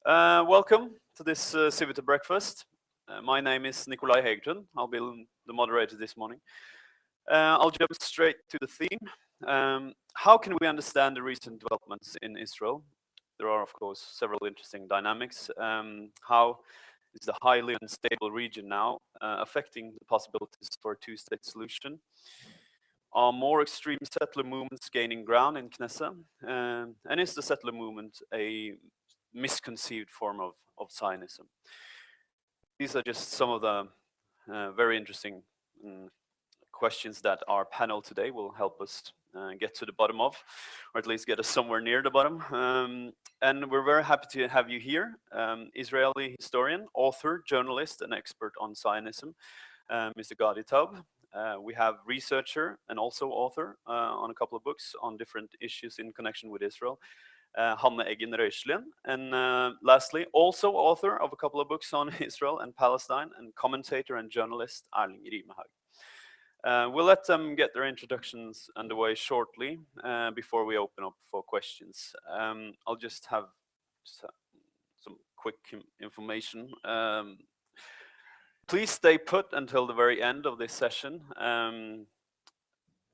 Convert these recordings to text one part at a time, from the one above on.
Welcome to this Civita breakfast. My name is Nikolai Hegtun. I'll be the moderator this morning. I'll jump straight to the theme. How can we understand the recent developments in Israel? There are, of course, several interesting dynamics. How is the highly unstable region now affecting the possibilities for a two-state solution? Are more extreme settler movements gaining ground in Knesset? And is the settler movement a misconceived form of Zionism? These are just some of the very interesting questions that our panel today will help us get to the bottom of, or at least get us somewhere near the bottom. And we're very happy to have you here, Israeli historian, author, journalist, and expert on Zionism, Mr. Gadi Taub. We have researcher and also author on a couple of books on different issues in connection with Israel, Hanne Eggen Røislien, and lastly, also author of a couple of books on Israel and Palestine, and commentator and journalist Erling Rimehaug. We'll let them get their introductions underway shortly before we open up for questions. I'll just have some quick information. Please stay put until the very end of this session.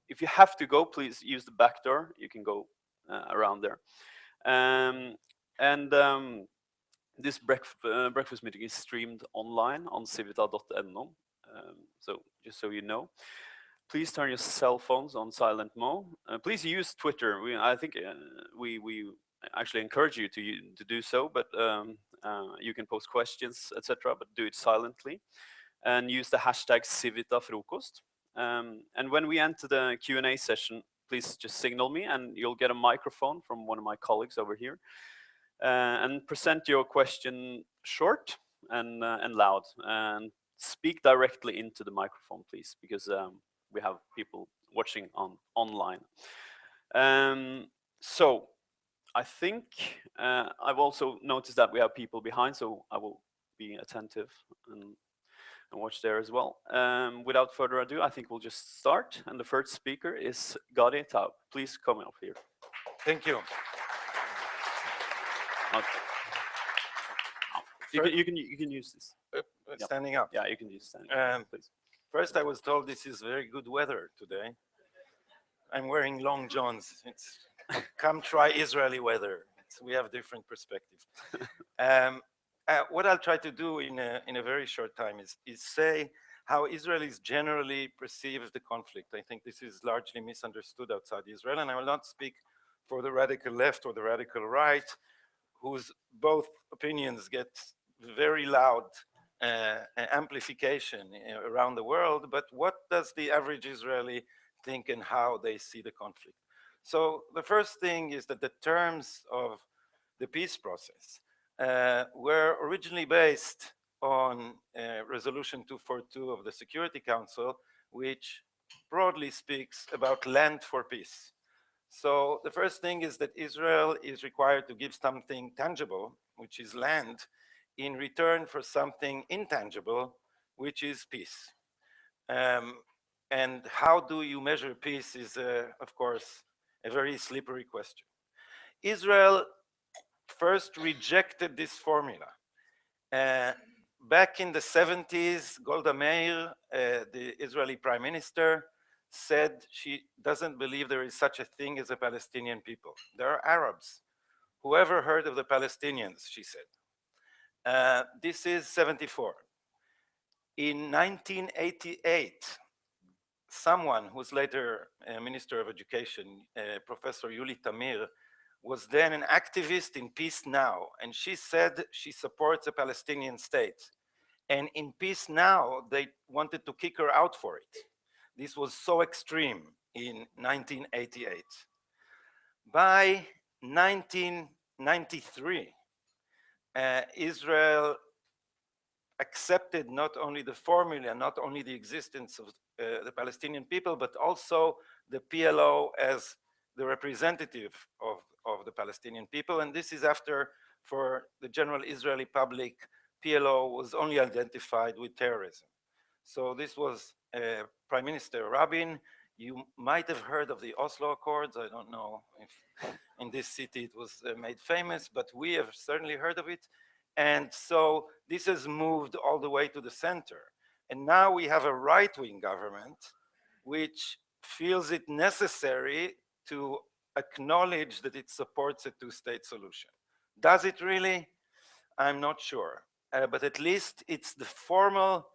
If you have to go, please use the back door. You can go around there. This breakfast meeting is streamed online on civita.no. So just so you know, please turn your cell phones on silent mode. Please use Twitter. I think we actually encourage you to do so, but you can post questions, etc., but do it silently, and use the hashtag Civita Frokost. And when we enter the Q&A session, please just signal me, and you'll get a microphone from one of my colleagues over here, and present your question short and loud, and speak directly into the microphone, please, because we have people watching online. So I think I've also noticed that we have people behind, so I will be attentive and watch there as well. Without further ado, I think we'll just start. And the first speaker is Gadi Taub. Please come up here. Thank you. Okay. You can use this. Standing up. Yeah, you can use standing up, please. First, I was told this is very good weather today. I'm wearing long johns. It's come try Israeli weather. We have different perspectives. What I'll try to do in a very short time is say how Israelis generally perceive the conflict. I think this is largely misunderstood outside Israel, and I will not speak for the radical left or the radical right, whose both opinions get very loud amplification around the world, but what does the average Israeli think and how they see the conflict? So the first thing is that the terms of the peace process were originally based on Resolution 242 of the Security Council, which broadly speaks about land for peace. So the first thing is that Israel is required to give something tangible, which is land, in return for something intangible, which is peace. And how do you measure peace is, of course, a very slippery question. Israel first rejected this formula. Back in the 70s, Golda Meir, the Israeli prime minister, said she doesn't believe there is such a thing as a Palestinian people. There are Arabs. Whoever heard of the Palestinians, she said. This is 74. In 1988, someone who's later Minister of Education, Professor Yuli Tamir, was then an activist in Peace Now, and she said she supports a Palestinian state. And in Peace Now, they wanted to kick her out for it. This was so extreme in 1988. By 1993, Israel accepted not only the formula, not only the existence of the Palestinian people, but also the PLO as the representative of the Palestinian people. And this is after, for the general Israeli public, PLO was only identified with terrorism. So this was Prime Minister Rabin You might have heard of the Oslo Accords. I don't know if in this city it was made famous, but we have certainly heard of it. And so this has moved all the way to the center. And now we have a right-wing government which feels it necessary to acknowledge that it supports a two-state solution. Does it really? I'm not sure. But at least it's the formal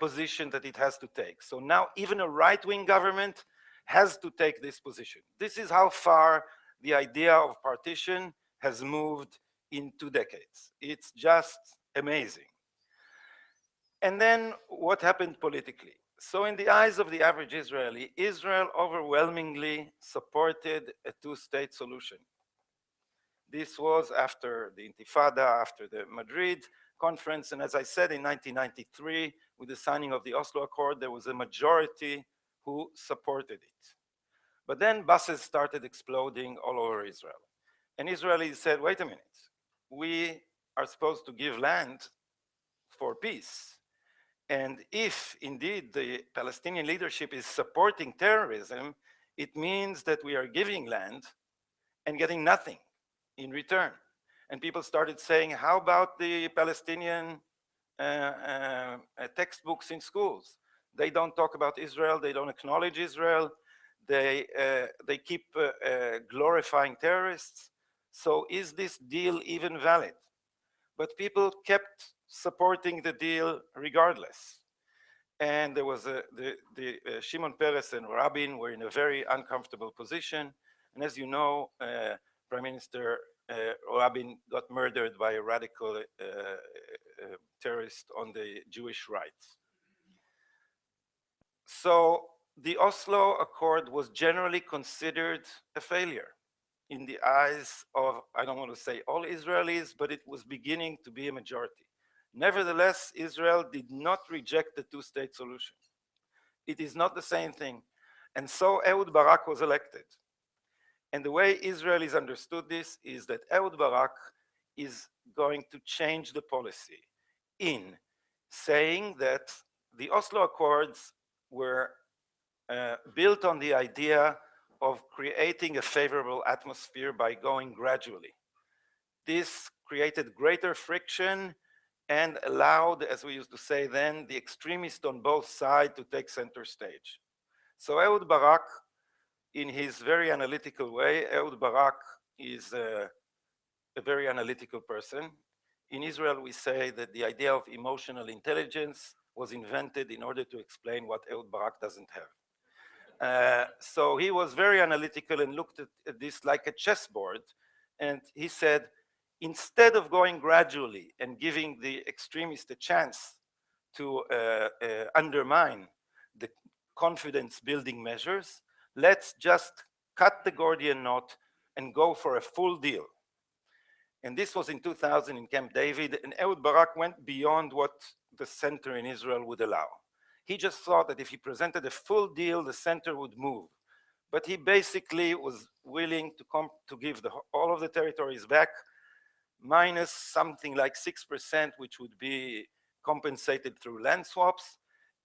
position that it has to take. So now even a right-wing government has to take this position. This is how far the idea of partition has moved in 2 decades. It's just amazing. And then what happened politically? So in the eyes of the average Israeli, Israel overwhelmingly supported a two-state solution. This was after the Intifada, after the Madrid conference, and as I said, in 1993, with the signing of the Oslo Accord, there was a majority who supported it. But then buses started exploding all over Israel. And Israelis said, wait a minute, we are supposed to give land for peace. And if indeed the Palestinian leadership is supporting terrorism, it means that we are giving land and getting nothing in return. And people started saying, how about the Palestinian textbooks in schools? They don't talk about Israel, they don't acknowledge Israel, they keep glorifying terrorists. So is this deal even valid? But people kept supporting the deal regardless. And there was Shimon Peres and Rabin were in a very uncomfortable position. And as you know, Prime Minister Rabin got murdered by a radical terrorist on the Jewish right. So the Oslo Accord was generally considered a failure in the eyes of, I don't want to say all Israelis, but it was beginning to be a majority. Nevertheless, Israel did not reject the two-state solution. It is not the same thing. And so Ehud Barak was elected. And the way Israelis understood this is that Ehud Barak is going to change the policy in saying that the Oslo Accords were built on the idea of creating a favorable atmosphere by going gradually. This created greater friction and allowed, as we used to say then, the extremists on both sides to take center stage. So Ehud Barak, in his very analytical way, Ehud Barak is a very analytical person. In Israel, we say that the idea of emotional intelligence was invented in order to explain what Ehud Barak doesn't have. So he was very analytical and looked at this like a chessboard. And he said, instead of going gradually and giving the extremists a chance to undermine the confidence building measures, let's just cut the Gordian knot and go for a full deal. And this was in 2000 in Camp David, and Ehud Barak went beyond what the center in Israel would allow. He just thought that if he presented a full deal, the center would move. But he basically was willing to give all of the territories back, minus something like 6%, which would be compensated through land swaps,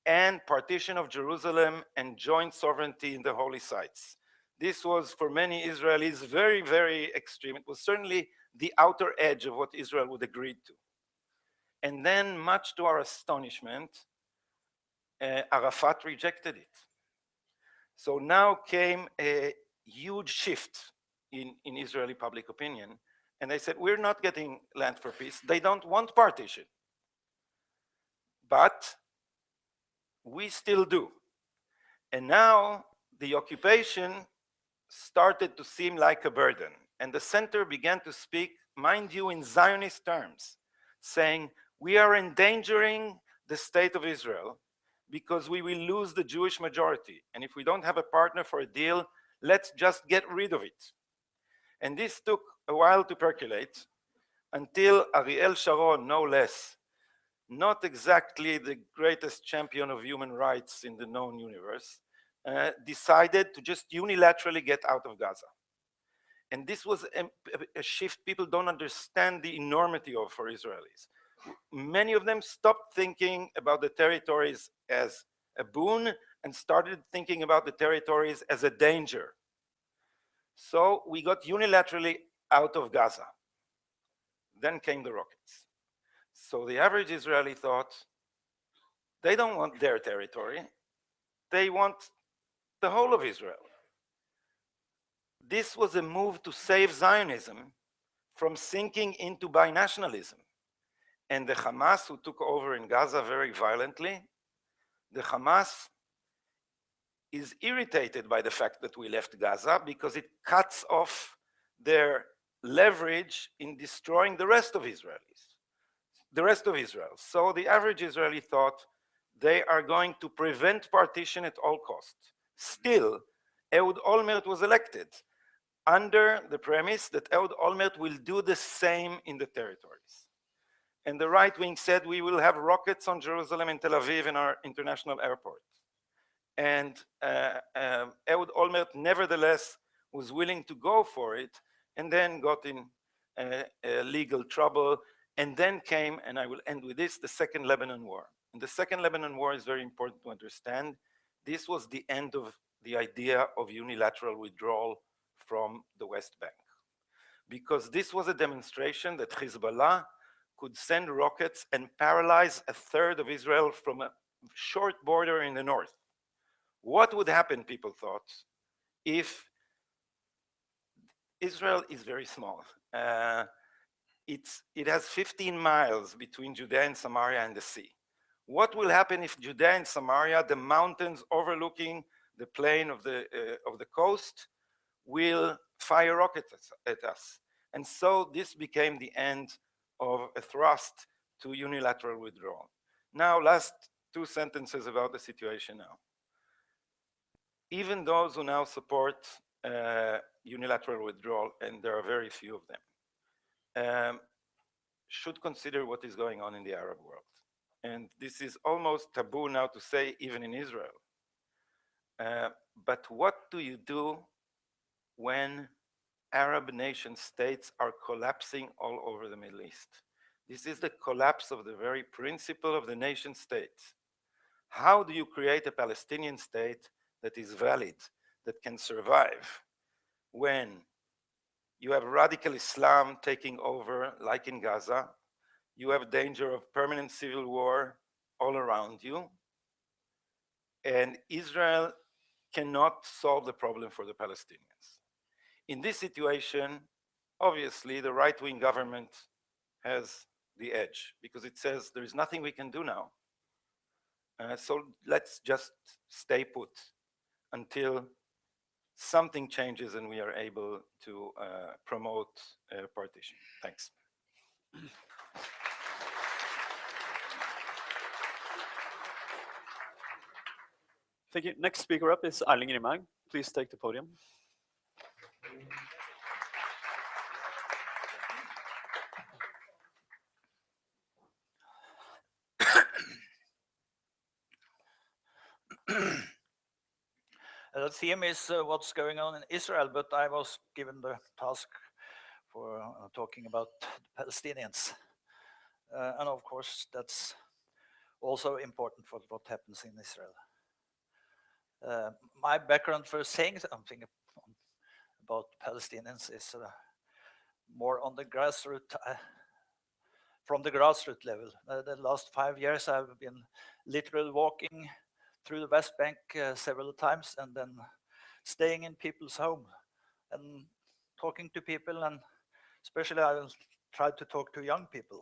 and partition of Jerusalem and joint sovereignty in the holy sites. This was, for many Israelis, very, very extreme. It was certainly the outer edge of what Israel would agree to. And then, much to our astonishment, Arafat rejected it. So now came a huge shift in Israeli public opinion. And they said, we're not getting land for peace. They don't want partition. But we still do. And now the occupation started to seem like a burden. And the center began to speak, mind you, in Zionist terms, saying, we are endangering the state of Israel because we will lose the Jewish majority. And if we don't have a partner for a deal, let's just get rid of it. And this took a while to percolate until Ariel Sharon, no less, not exactly the greatest champion of human rights in the known universe, decided to just unilaterally get out of Gaza. And this was a shift people don't understand the enormity of for Israelis. Many of them stopped thinking about the territories as a boon and started thinking about the territories as a danger. So we got unilaterally out of Gaza. Then came the rockets. So the average Israeli thought, they don't want their territory, they want the whole of Israel. This was a move to save Zionism from sinking into binationalism. And the Hamas, who took over in Gaza very violently, the Hamas is irritated by the fact that we left Gaza because it cuts off their leverage in destroying the rest of Israel. So the average Israeli thought they are going to prevent partition at all costs. Still, Ehud Olmert was elected under the premise that Ehud Olmert will do the same in the territories. And the right wing said we will have rockets on Jerusalem and Tel Aviv in our international airport. And Ehud Olmert nevertheless was willing to go for it, and then got in legal trouble. And then came, and I will end with this, the Second Lebanon War. And the Second Lebanon War is very important to understand. This was the end of the idea of unilateral withdrawal from the West Bank. Because this was a demonstration that Hezbollah could send rockets and paralyze a third of Israel from a short border in the north. What would happen, people thought, if Israel is very small. It has 15 miles between Judea and Samaria and the sea. What will happen if Judea and Samaria, the mountains overlooking the plain of the coast, will fire rockets at us? And so this became the end of a thrust to unilateral withdrawal. Now, last 2 sentences about the situation now. Even those who now support unilateral withdrawal, and there are very few of them, should consider what is going on in the Arab world. And this is almost taboo now to say, even in Israel. But what do you do when Arab nation states are collapsing all over the Middle East? This is the collapse of the very principle of the nation state. How do you create a Palestinian state that is valid, that can survive, when you have radical Islam taking over, like in Gaza, you have danger of permanent civil war all around you, and Israel cannot solve the problem for the Palestinians? In this situation, obviously, the right-wing government has the edge, because it says there is nothing we can do now. So let's just stay put until something changes and we are able to promote partition. Thanks. Thank you. Next speaker up is Erling Rimehaug. Please take the podium. The theme is what's going on in Israel, but I was given the task for talking about the Palestinians. And of course, that's also important for what happens in Israel. My background for saying something about Palestinians is more on the grassroots, from the grassroots level. The last 5 years I've been literally walking through the West Bank several times, and then staying in people's home and talking to people, and especially I tried to talk to young people.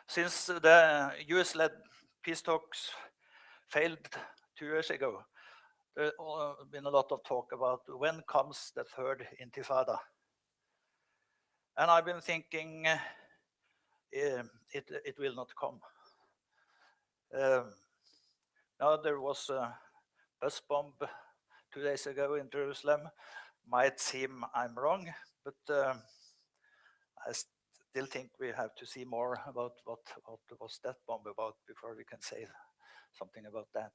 Since the US-led peace talks failed 2 years ago, there's been a lot of talk about when comes the third intifada. And I've been thinking it will not come. Now there was a bus bomb 2 days ago in Jerusalem. Might seem I'm wrong, but I still think we have to see more about what was that bomb about before we can say something about that.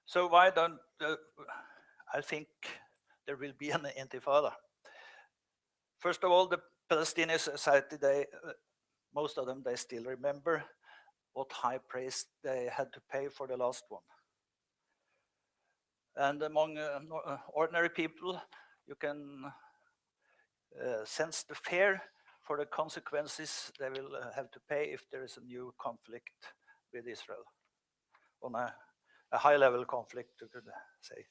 So why don't I think there will be an intifada. First of all, the Palestinian society, most of them, they still remember what high price they had to pay for the last one. And among ordinary people, you can sense the fear for the consequences they will have to pay if there is a new conflict with Israel, on a high-level conflict, you could say.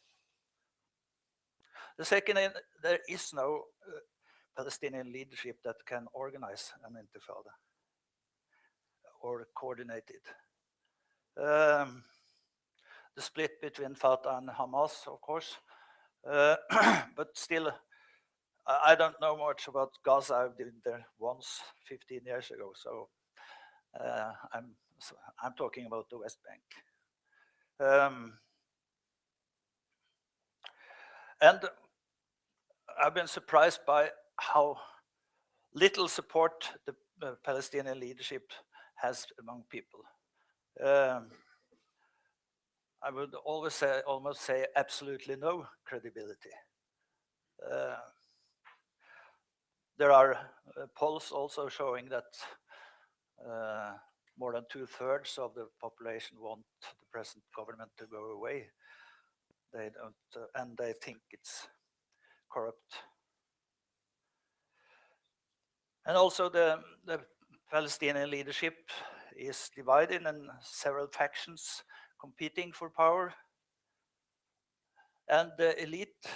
The second, there is no Palestinian leadership that can organize an intifada or coordinate it. The split between Fatah and Hamas, of course, but still, I don't know much about Gaza. I've been there once 15 years ago, so I'm talking about the West Bank. And I've been surprised by how little support the Palestinian leadership has among people. I would almost say absolutely no credibility. There are polls also showing that more than 2/3 of the population want the present government to go away. They don't, and they think it's corrupt. And also the Palestinian leadership is divided in several factions competing for power. And the elite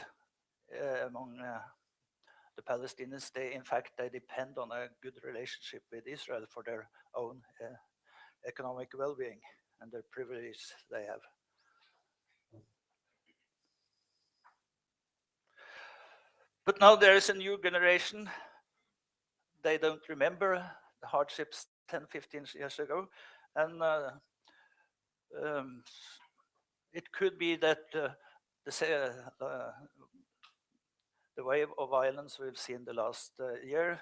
among the Palestinians, they depend on a good relationship with Israel for their own economic well-being and the privileges they have. But now there is a new generation. They don't remember the hardships 10, 15 years ago. And it could be that the wave of violence we've seen the last year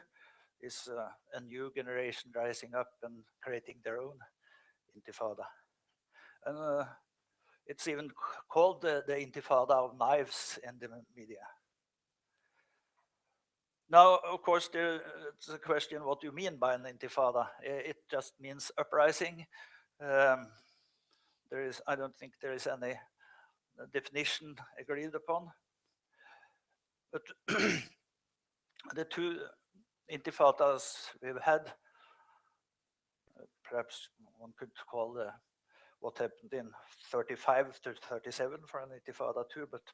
is a new generation rising up and creating their own intifada. And it's even called the intifada of knives in the media. Now, of course, it's a question what you mean by an intifada. It just means uprising. I don't think there is any definition agreed upon. But the two intifadas we've had, perhaps one could call what happened in 35 to 37 for an intifada too, but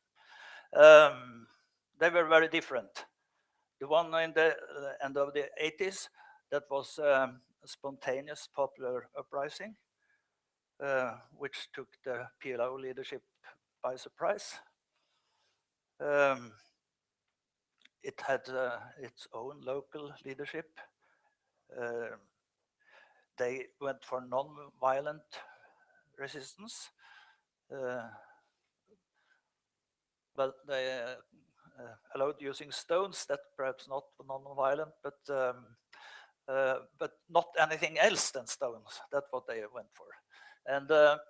they were very different. The one in the end of the 80s, that was a spontaneous popular uprising, which took the PLO leadership by surprise. It had its own local leadership. They went for non-violent resistance, but they allowed using stones. That perhaps not non-violent, but not anything else than stones. That's what they went for, and that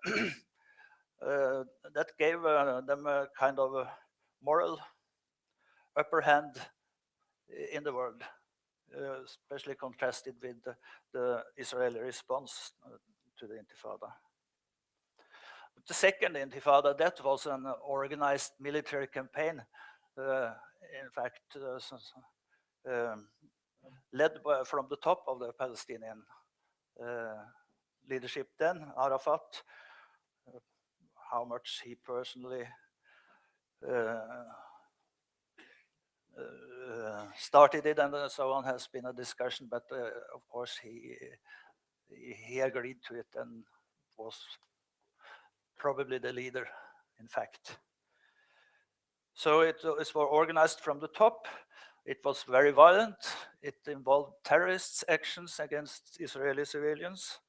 gave them a kind of a moral upper hand in the world, especially contrasted with the Israeli response to the intifada. But the second intifada, that was an organized military campaign, in fact, led from the top of the Palestinian leadership then, Arafat. How much he personally started it and so on has been a discussion, but of course he agreed to it and was probably the leader, in fact. So it was organized from the top. It was very violent. It involved terrorist actions against Israeli civilians.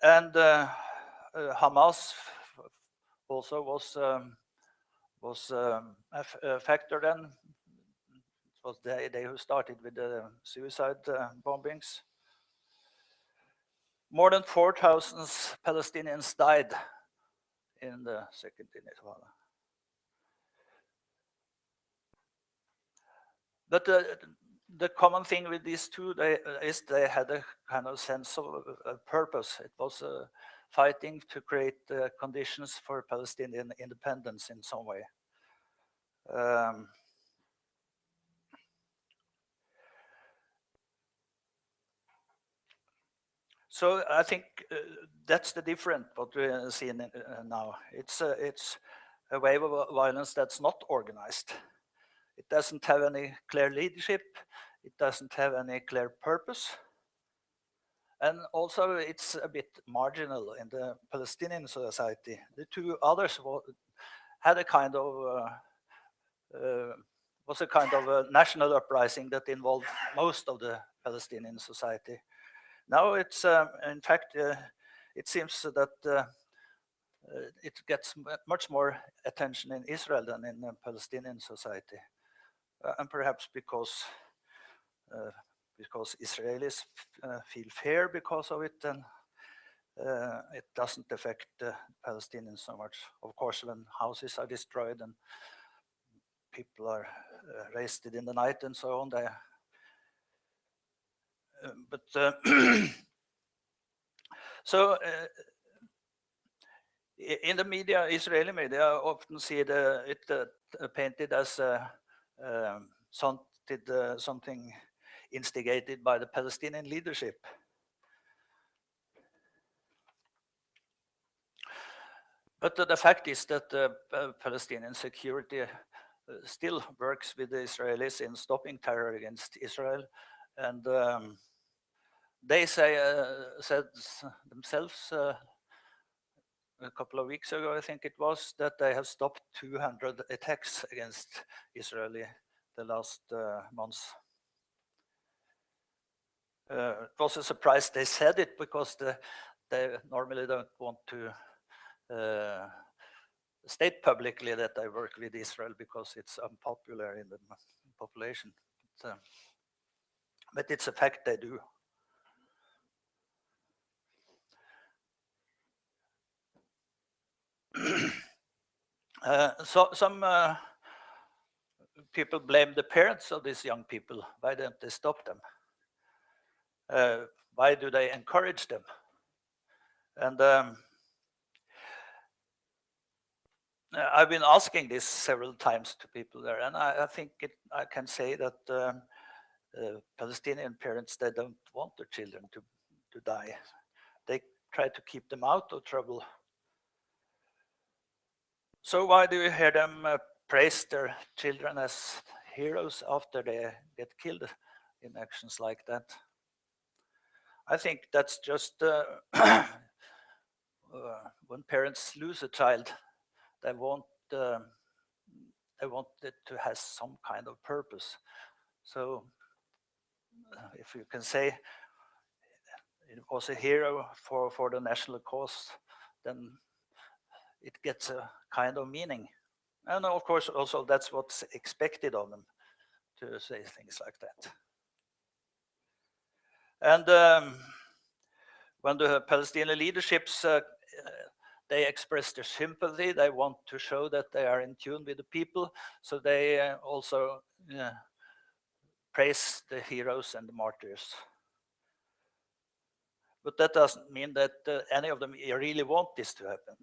And Hamas also was a factor then. It was they who started with the suicide bombings. More than 4,000 Palestinians died in the second intifada. But the common thing with these two is they had a kind of sense of purpose. It was fighting to create conditions for Palestinian independence in some way. So I think that's the difference what we see now. It's a wave of violence that's not organized. It doesn't have any clear leadership. It doesn't have any clear purpose. And also it's a bit marginal in the Palestinian society. The two others had a kind of, was a kind of a national uprising that involved most of the Palestinian society. Now it's, in fact, it seems that it gets much more attention in Israel than in the Palestinian society. And perhaps because Israelis feel fear because of it, and it doesn't affect the Palestinians so much. Of course, when houses are destroyed and people are arrested in the night and so on, so in the media, Israeli media often see it painted as something instigated by the Palestinian leadership. But the fact is that Palestinian security still works with the Israelis in stopping terror against Israel, and they said themselves a couple of weeks ago, I think it was, that they have stopped 200 attacks against Israel the last months. It was a surprise they said it, because they normally don't want to state publicly that they work with Israel because it's unpopular in the population. But it's a fact they do. So some people blame the parents of these young people. Why don't they stop them? Why do they encourage them? And I've been asking this several times to people there, and I think I can say that Palestinian parents, they don't want their children to die. They try to keep them out of trouble. So why do you hear them praise their children as heroes after they get killed in actions like that? I think that's just when parents lose a child, they want it to have some kind of purpose. So if you can say it was a hero for the national cause, then it gets a kind of meaning. And of course, also that's what's expected of them, to say things like that. And when the Palestinian leaderships, they express their sympathy, they want to show that they are in tune with the people, so they also praise the heroes and the martyrs. But that doesn't mean that any of them really want this to happen.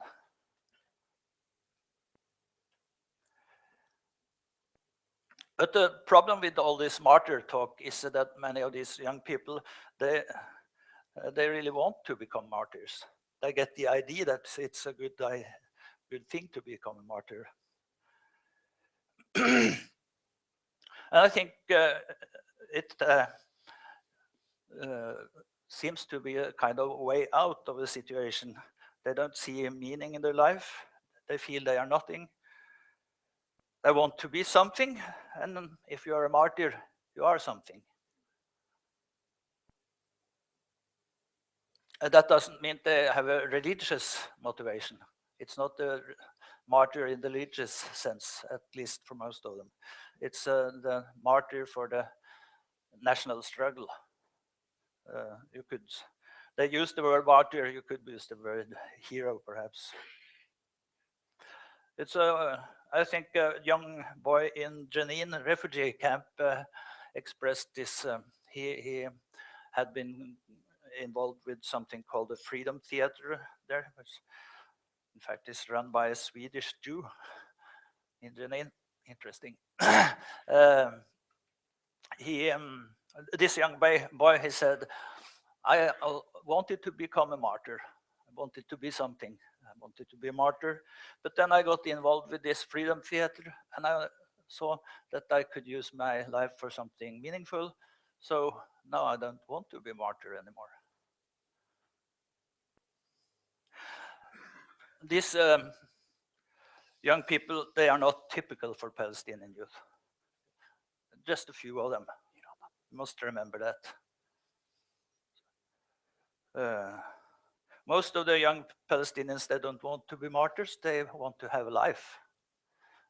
But the problem with all this martyr talk is that many of these young people, they really want to become martyrs. They get the idea that it's a good thing to become a martyr. And I think it seems to be a kind of way out of the situation. They don't see a meaning in their life. They feel they are nothing. They want to be something, and if you are a martyr, you are something. And that doesn't mean they have a religious motivation. It's not a martyr in the religious sense, at least for most of them. It's the martyr for the national struggle. They use the word martyr, you could use the word hero, perhaps. It's I think a young boy in Jenin refugee camp expressed this. He had been involved with something called the Freedom Theater there, which in fact is run by a Swedish Jew in Jenin. Interesting. This young boy, he said, I wanted to become a martyr. I wanted to be something. I wanted to be a martyr. But then I got involved with this Freedom Theater, and I saw that I could use my life for something meaningful. So now I don't want to be a martyr anymore. These young people, they are not typical for Palestinian youth. Just a few of them. You must remember that. Most of the young Palestinians, they don't want to be martyrs, they want to have a life.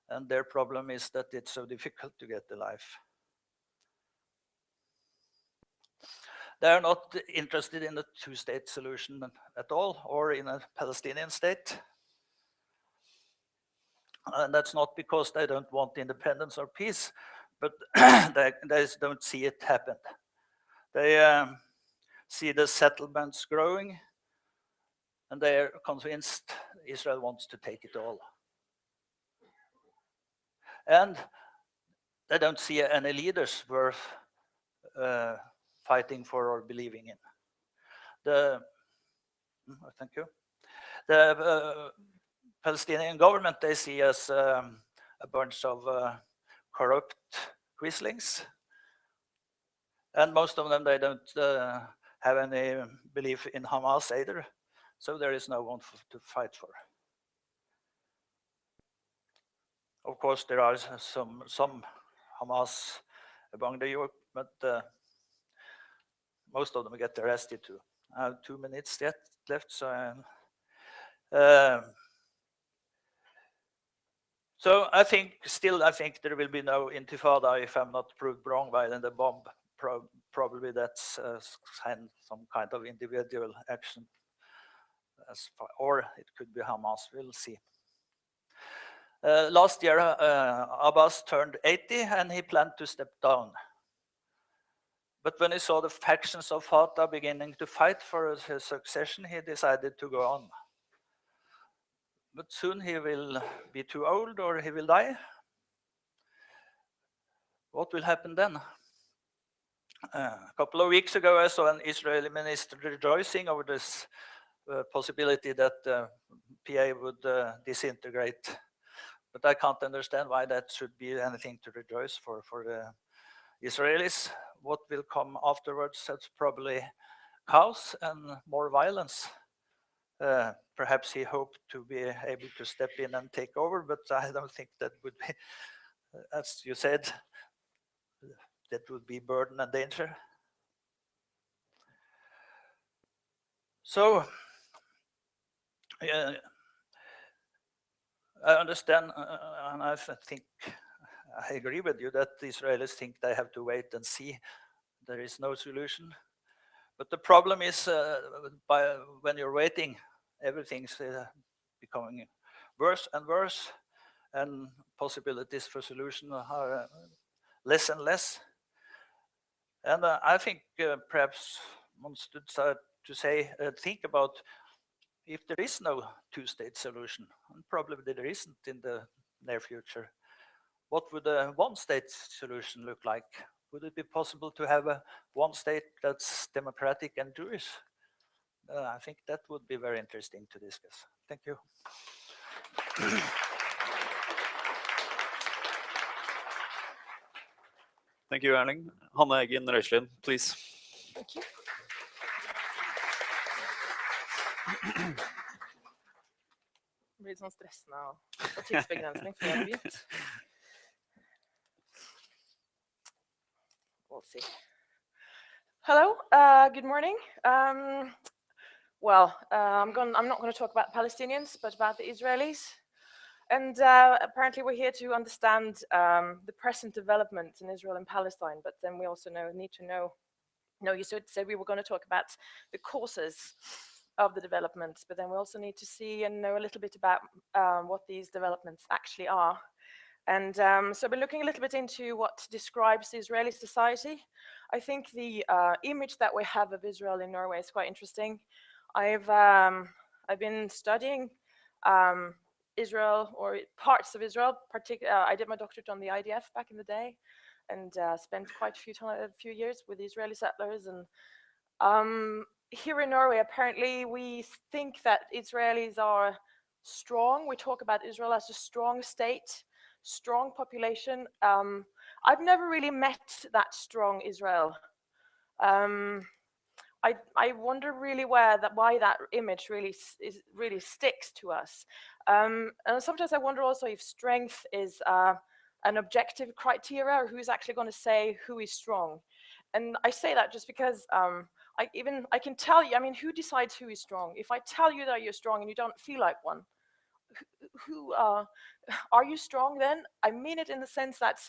And their problem is that it's so difficult to get a life. They are not interested in a two-state solution at all, or in a Palestinian state. And that's not because they don't want independence or peace, but they just don't see it happen. They see the settlements growing, and they are convinced Israel wants to take it all. And they don't see any leaders worth fighting for or believing in. Thank you. The Palestinian government, they see as a bunch of corrupt quislings. And most of them, they don't have any belief in Hamas either. So there is no one to fight for. Of course, there are some Hamas among the youth, but most of them get arrested too. I have 2 minutes left, so I think there will be no intifada if I'm not proved wrong by the bomb. Probably that's some kind of individual action, or it could be Hamas. We'll see. Last year, Abbas turned 80 and he planned to step down. But when he saw the factions of Fatah beginning to fight for his succession, he decided to go on. But soon he will be too old or he will die. What will happen then? A couple of weeks ago, I saw an Israeli minister rejoicing over this possibility that PA would disintegrate. But I can't understand why that should be anything to rejoice for the Israelis. What will come afterwards? That's probably chaos and more violence. Perhaps he hoped to be able to step in and take over, but I don't think that would be, as you said, that would be burden and danger. So, I understand, and I think I agree with you that the Israelis think they have to wait and see. There is no solution. But the problem is, when you're waiting, everything's becoming worse and worse, and possibilities for solution are less and less. And I think perhaps one should start to think about if there is no two-state solution, and probably there isn't in the near future, what would a one-state solution look like? Would it be possible to have a one state that's democratic and Jewish? I think that would be very interesting to discuss. Thank you. Thank you, Erling. Hanne Eggen Røislien, please. Thank you. Det blir litt sånn stressende og tidsbegrensning før jeg har begynt. We'll see. Hello, good morning. I'm not going to talk about Palestinians, but about the Israelis. And apparently we're here to understand the present developments in Israel and Palestine, but then we also need to know, you said we were going to talk about the causes of the developments, but then we also need to see and know a little bit about what these developments actually are. And so I've been looking a little bit into what describes the Israeli society. I think the image that we have of Israel in Norway is quite interesting. I've been studying Israel, or parts of Israel. I did my doctorate on the IDF back in the day, and spent quite a few years with the Israeli settlers. And here in Norway, apparently, we think that Israelis are strong. We talk about Israel as a strong state, strong population. I've never really met that strong Israel. I wonder really why that image really sticks to us. And sometimes I wonder also if strength is an objective criteria, or who's actually going to say who is strong. And I say that just because I can tell you, I mean, who decides who is strong? If I tell you that you're strong and you don't feel like one, who are you strong then? I mean it in the sense that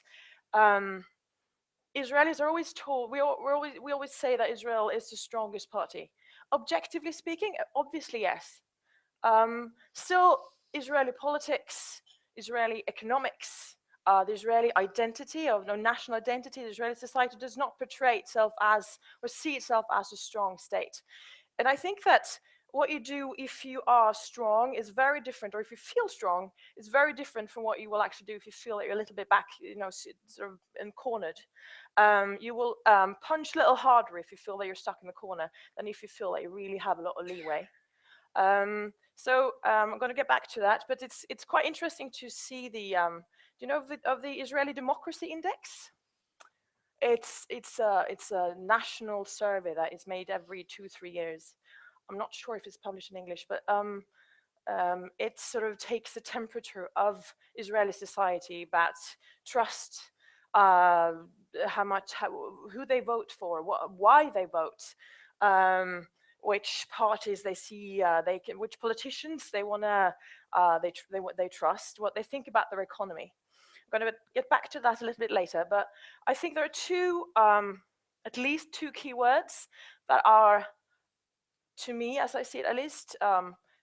Israelis are always told, we always say that Israel is the strongest party. Objectively speaking, obviously yes. Still, Israeli politics, Israeli economics, the Israeli identity of national identity, the Israeli society does not portray itself as or see itself as a strong state. And I think that what you do if you are strong is very different, or if you feel strong, is very different from what you will actually do if you feel that you're a little bit back, sort of cornered. You will punch a little harder if you feel that you're stuck in the corner than if you feel that you really have a lot of leeway. So I'm going to get back to that, but it's quite interesting to see the of the Israeli Democracy Index. It's a national survey that is made every 2-3 years. I'm not sure if it's published in English, but it sort of takes the temperature of Israeli society about trust, who they vote for, why they vote, which parties they see, which politicians they wanna, they trust, what they think about their economy. I'm going to get back to that a little bit later, but I think there are at least two keywords that are, to me, as I see it at least,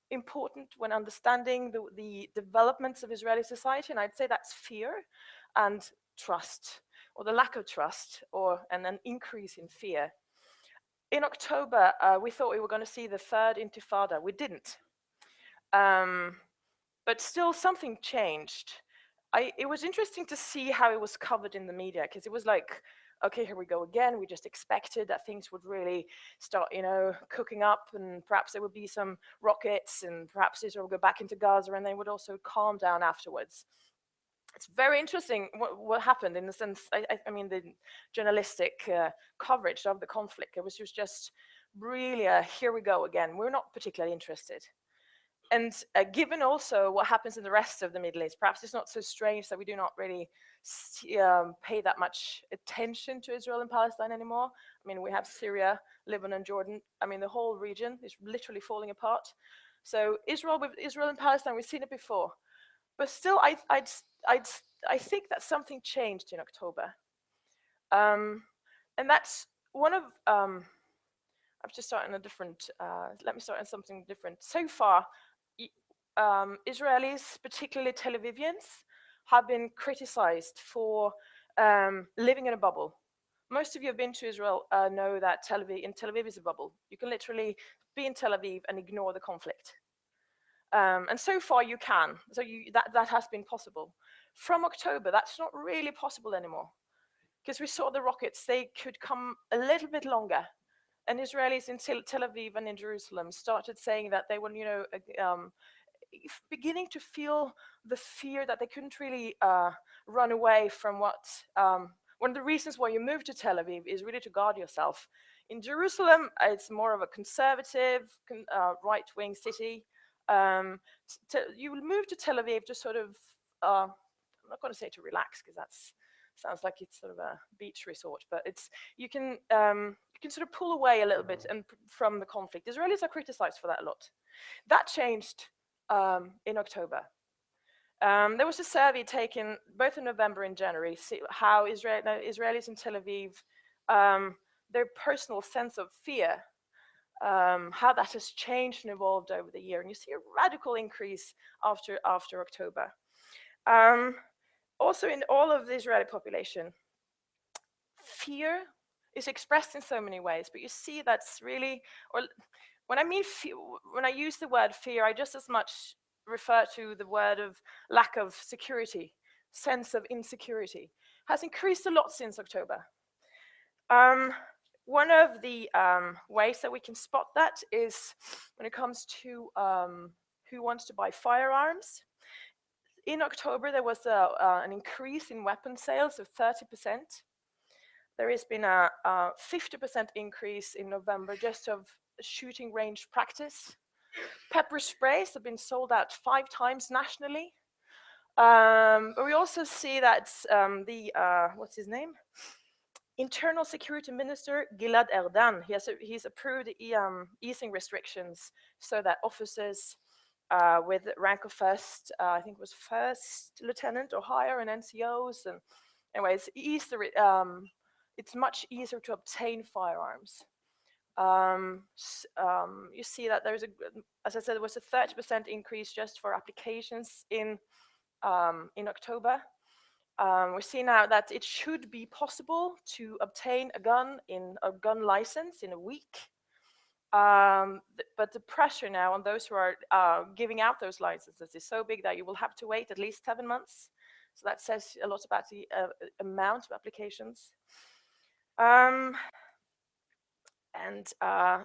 important when understanding the developments of Israeli society, and I'd say that's fear and trust, or the lack of trust, and an increase in fear. In October, we thought we were going to see the third intifada. We didn't. But still, something changed. It was interesting to see how it was covered in the media, because it was like, okay, here we go again. We just expected that things would really start, cooking up, and perhaps there would be some rockets, and perhaps Israel would go back into Gaza, and they would also calm down afterwards. It's very interesting what happened, in the sense, I mean, the journalistic coverage of the conflict. It was just really here we go again. We're not particularly interested. And given also what happens in the rest of the Middle East, perhaps it's not so strange that we do not really pay that much attention to Israel and Palestine anymore. I mean, we have Syria, Lebanon, Jordan. I mean, the whole region is literally falling apart. So Israel and Palestine, we've seen it before. But still, I think that something changed in October. And that's one of, I'm just starting a different, let me start on something different. So far, Israelis, particularly Tel Avivians, have been criticized for living in a bubble. Most of you have been to Israel know that Tel Aviv is a bubble. You can literally be in Tel Aviv and ignore the conflict. And so far you can. So that has been possible. From October, that's not really possible anymore, because we saw the rockets. They could come a little bit longer. And Israelis in Tel Aviv and in Jerusalem started saying that they were, beginning to feel the fear that they couldn't really run away from what. One of the reasons why you move to Tel Aviv is really to guard yourself. In Jerusalem, it's more of a conservative, right-wing city. You will move to Tel Aviv to sort of, I'm not going to say to relax, because that sounds like it's sort of a beach resort, but you can sort of pull away a little bit from the conflict. Israelis are criticized for that a lot. That changed in October. There was a survey taken both in November and January, see how Israelis in Tel Aviv, their personal sense of fear how that has changed and evolved over the year. And you see a radical increase after October. Also in all of the Israeli population, fear is expressed in so many ways, but you see that's really, or when I use the word fear, I just as much refer to the word of lack of security, sense of insecurity, has increased a lot since October. One of the ways that we can spot that is when it comes to who wants to buy firearms. In October, there was an increase in weapon sales of 30%. There has been a 50% increase in November just of shooting range practice. Pepper sprays have been sold out 5 times nationally. But we also see that what's his name? Internal Security Minister Gilad Erdan, he's approved easing restrictions so that officers with rank of first, I think it was first lieutenant or higher, and NCOs, and anyways, it's much easier to obtain firearms. You see that there's as I said, there was a 30% increase just for applications in October. We see now that it should be possible to obtain a gun license in a week. But the pressure now on those who are giving out those licenses is so big that you will have to wait at least 7 months. So that says a lot about the amount of applications.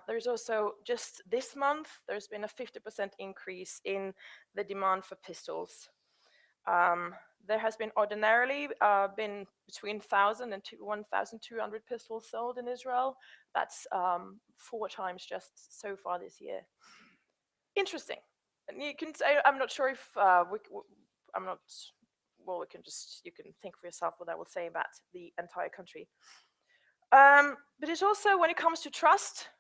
There's also, just this month, there's been a 50% increase in the demand for pistols. There has been ordinarily been between 1,000 and 1,200 pistols sold in Israel. That's 4 times just so far this year. Interesting. And you can say, I'm not sure if you can think for yourself what I will say about the entire country. But it's also, when it comes to trust,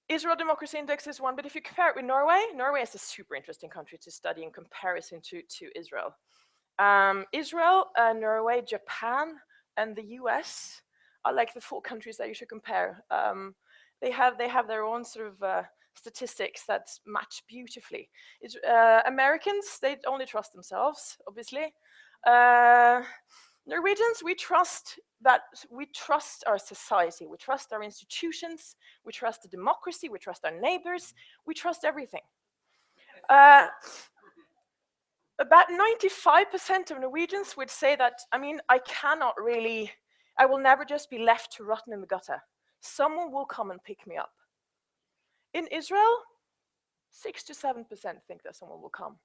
Israel Democracy Index is one, but if you compare it with Norway is a super interesting country to study in comparison to Israel. Israel, Norway, Japan, and the US are like the 4 countries that you should compare. They have their own sort of statistics that match beautifully. Americans, they only trust themselves, obviously. Norwegians, we trust our society, we trust our institutions, we trust the democracy, we trust our neighbors, we trust everything. About 95% of Norwegians would say that, I will never just be left to rotten in the gutter. Someone will come and pick me up. In Israel, 6 to 7% think that someone will come.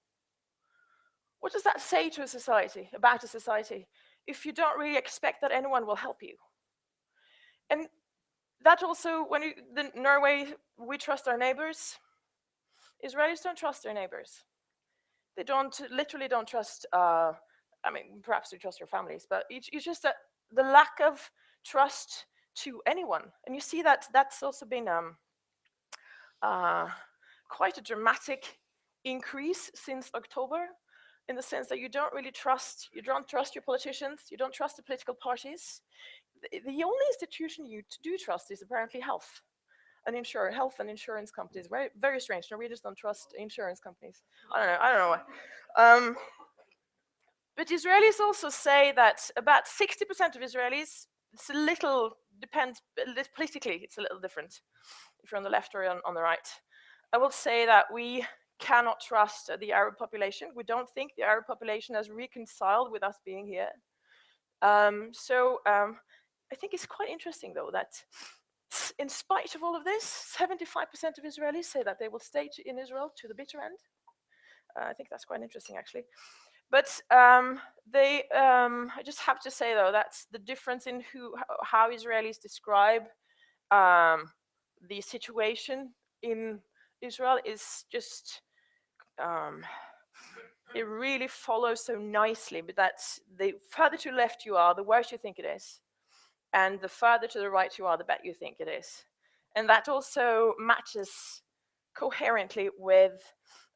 What does that say to a society, about a society, if you don't really expect that anyone will help you? And that also, Norway, we trust our neighbors. Israelis don't trust their neighbors. They literally don't trust, perhaps they trust their families, but it's just that the lack of trust to anyone. And you see that that's also been quite a dramatic increase since October, in the sense that you don't trust your politicians, you don't trust the political parties. The only institution you do trust is apparently health and insurance companies. Very, very strange. Norwegians don't trust insurance companies. I don't know why. But Israelis also say that about 60% of Israelis, politically, it's a little different if you're on the left or on the right. I will say that we cannot trust the Arab population. We don't think the Arab population has reconciled with us being here. I think it's quite interesting, though, that in spite of all of this, 75% of Israelis say that they will stay in Israel to the bitter end. I think that's quite interesting, actually. But I just have to say, though, that's the difference in how Israelis describe the situation in Israel is just, it really follows so nicely, but that's the further to the left you are, the worse you think it is. And the further to the right you are, the better you think it is. And that also matches coherently with,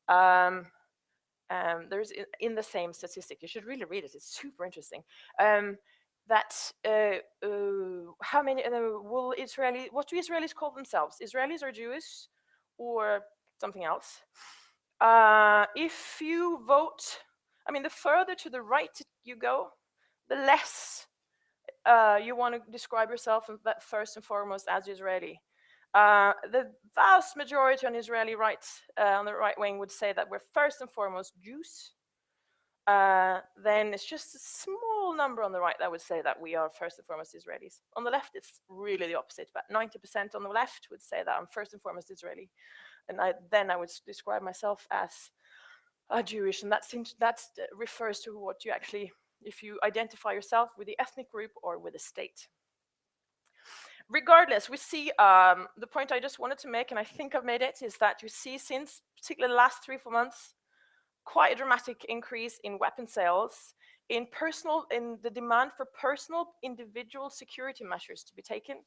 there's in the same statistic, you should really read it, it's super interesting. that how many what do Israelis call themselves? Israelis or Jewish or something else? If you vote, I mean, the further to the right you go, the less you want to describe yourself first and foremost as Israeli. The vast majority on Israeli right, on the right wing, would say that we're first and foremost Jews. Then it's just a small number on the right that would say that we are first and foremost Israelis. On the left, it's really the opposite. About 90% on the left would say that I'm first and foremost Israeli. And then I would describe myself as Jewish, and that refers to what you actually, if you identify yourself with the ethnic group or with the state. Regardless, we see the point I just wanted to make, and I think I've made it, is that you see since particularly the last 3-4 months, quite a dramatic increase in weapon sales, in the demand for personal individual security measures to be taken.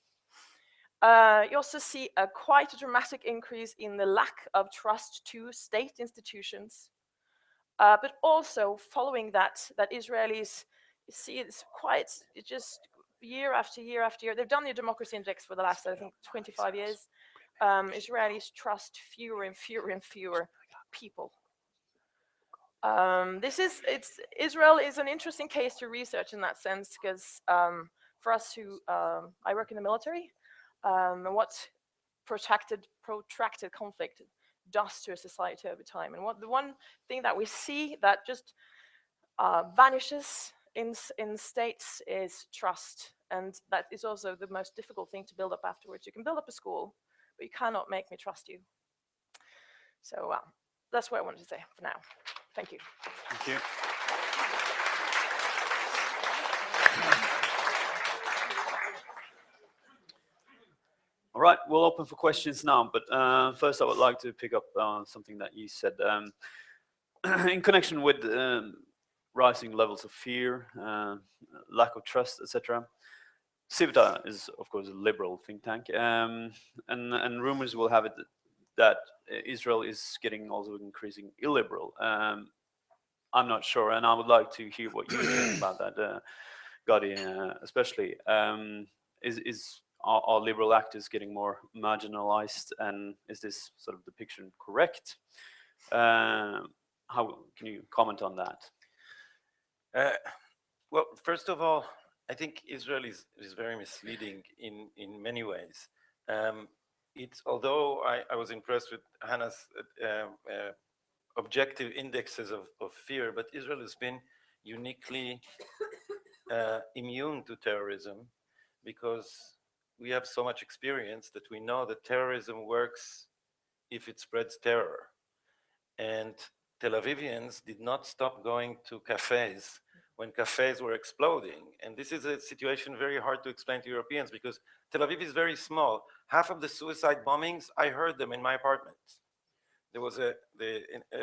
You also see quite a dramatic increase in the lack of trust to state institutions. But also following that Israelis, you see it's just year after year after year. They've done the democracy index for the last, I think, 25 years. Israelis trust fewer and fewer and fewer people. Israel is an interesting case to research in that sense, because for us who, I work in the military, and what protracted conflict does to a society over time. And the one thing that we see that just vanishes in states is trust. And that is also the most difficult thing to build up afterwards. You can build up a school, but you cannot make me trust you. So that's what I wanted to say for now. Thank you. Thank you. All right, we'll open for questions now, but first I would like to pick up something that you said in connection with rising levels of fear, lack of trust, etc. Civita is, of course, a liberal think tank, and rumors will have it that Israel is getting also increasing illiberal. I'm not sure, and I would like to hear what you think about that, Gadi, especially. Are liberal actors getting more marginalized, and is this sort of depiction correct? How can you comment on that? Well, first of all, I think Israel is very misleading in many ways. Although I was impressed with Hanne's objective indexes of fear, but Israel has been uniquely immune to terrorism, because we have so much experience that we know that terrorism works if it spreads terror. And Tel Avivians did not stop going to cafes when cafes were exploding. And this is a situation very hard to explain to Europeans, because Tel Aviv is very small. Half of the suicide bombings, I heard them in my apartment. There was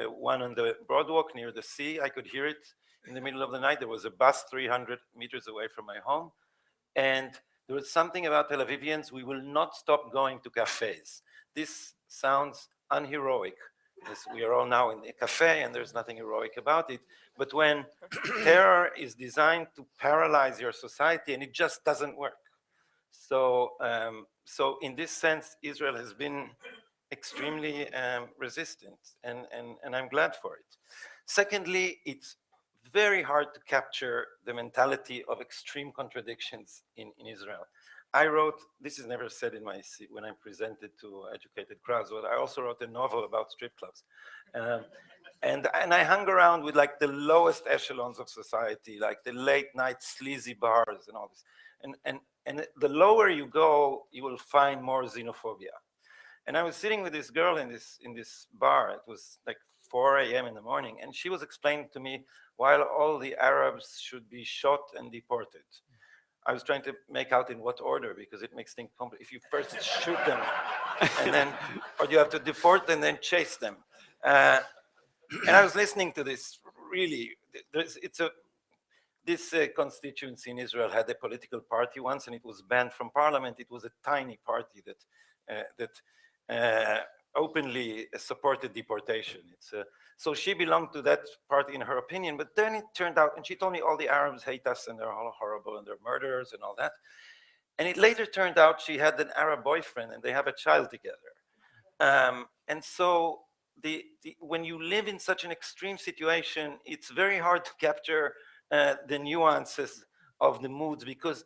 one on the Broadwalk near the sea. I could hear it in the middle of the night. There was a bus 300 meters away from my home. And there was something about Tel Avivians: we will not stop going to cafes. This sounds unheroic. We are all now in a cafe and there's nothing heroic about it. But when terror is designed to paralyze your society, and it just doesn't work. So in this sense, Israel has been extremely resistant, and I'm glad for it. Secondly, it's very hard to capture the mentality of extreme contradictions in Israel. I wrote, this is never said in when I presented to educated crowds, but I also wrote a novel about strip clubs. And I hung around with like the lowest echelons of society, like the late night sleazy bars and all this. And the lower you go, you will find more xenophobia. And I was sitting with this girl in this bar. It was like 4 a.m. in the morning, and she was explaining to me why all the Arabs should be shot and deported. I was trying to make out in what order, because it makes things complicated. If you first shoot them, and then, or you have to deport and then chase them. And I was listening to this. Really, this constituency in Israel had a political party once, and it was banned from parliament. It was a tiny party that openly supported deportation. So she belonged to that party in her opinion, but then it turned out, and she told me all the Arabs hate us and they're all horrible and they're murderers and all that. And it later turned out she had an Arab boyfriend and they have a child together. And so when you live in such an extreme situation, it's very hard to capture the nuances of the moods, because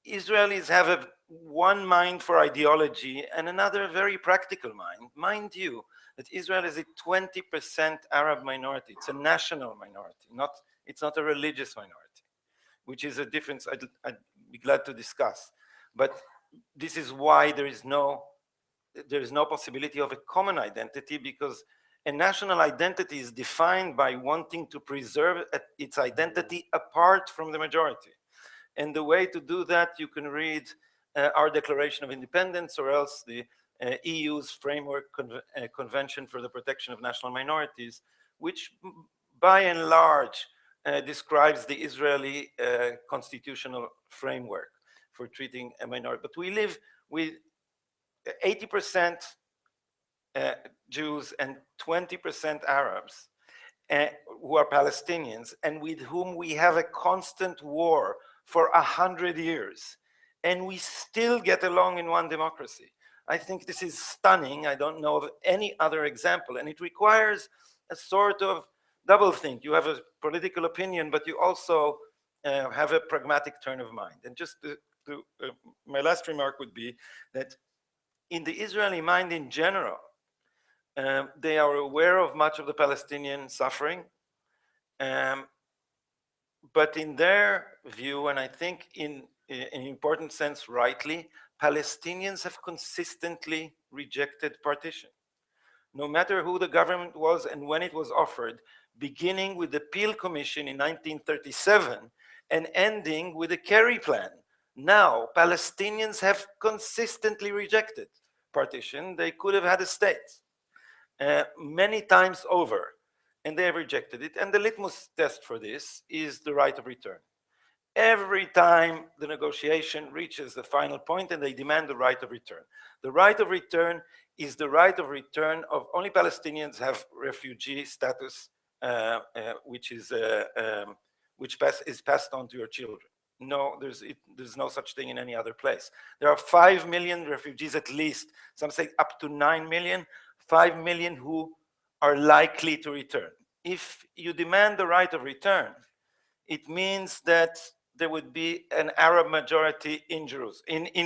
Israelis have one mind for ideology and another very practical mind. Mind you, that Israel is a 20% Arab minority. It's a national minority, it's not a religious minority, which is a difference I'd be glad to discuss. But this is why there is no possibility of a common identity, because a national identity is defined by wanting to preserve its identity apart from the majority. And the way to do that, you can read our Declaration of Independence, or else the EU's Framework Convention for the Protection of National Minorities, which by and large describes the Israeli constitutional framework for treating a minority. But we live with 80% Jews and 20% Arabs who are Palestinians, and with whom we have a constant war for 100 years, and we still get along in one democracy. I think this is stunning. I don't know of any other example, and it requires a sort of double think. You have a political opinion, but you also have a pragmatic turn of mind. And just my last remark would be that in the Israeli mind in general, they are aware of much of the Palestinian suffering, but in their view, and I think in an important sense rightly, Palestinians have consistently rejected partition. No matter who the government was and when it was offered, beginning with the Peel Commission in 1937 and ending with the Kerry Plan. Now, Palestinians have consistently rejected partition. They could have had a state many times over, and they have rejected it. And the litmus test for this is the right of return. Every time the negotiation reaches the final point and they demand the right of return. The right of return is the right of return of only Palestinians have refugee status, which is passed on to your children. No, there's no such thing in any other place. There are 5 million refugees at least, some say up to 9 million, 5 million who are likely to return. If you demand the right of return, it means that there would be an Arab majority in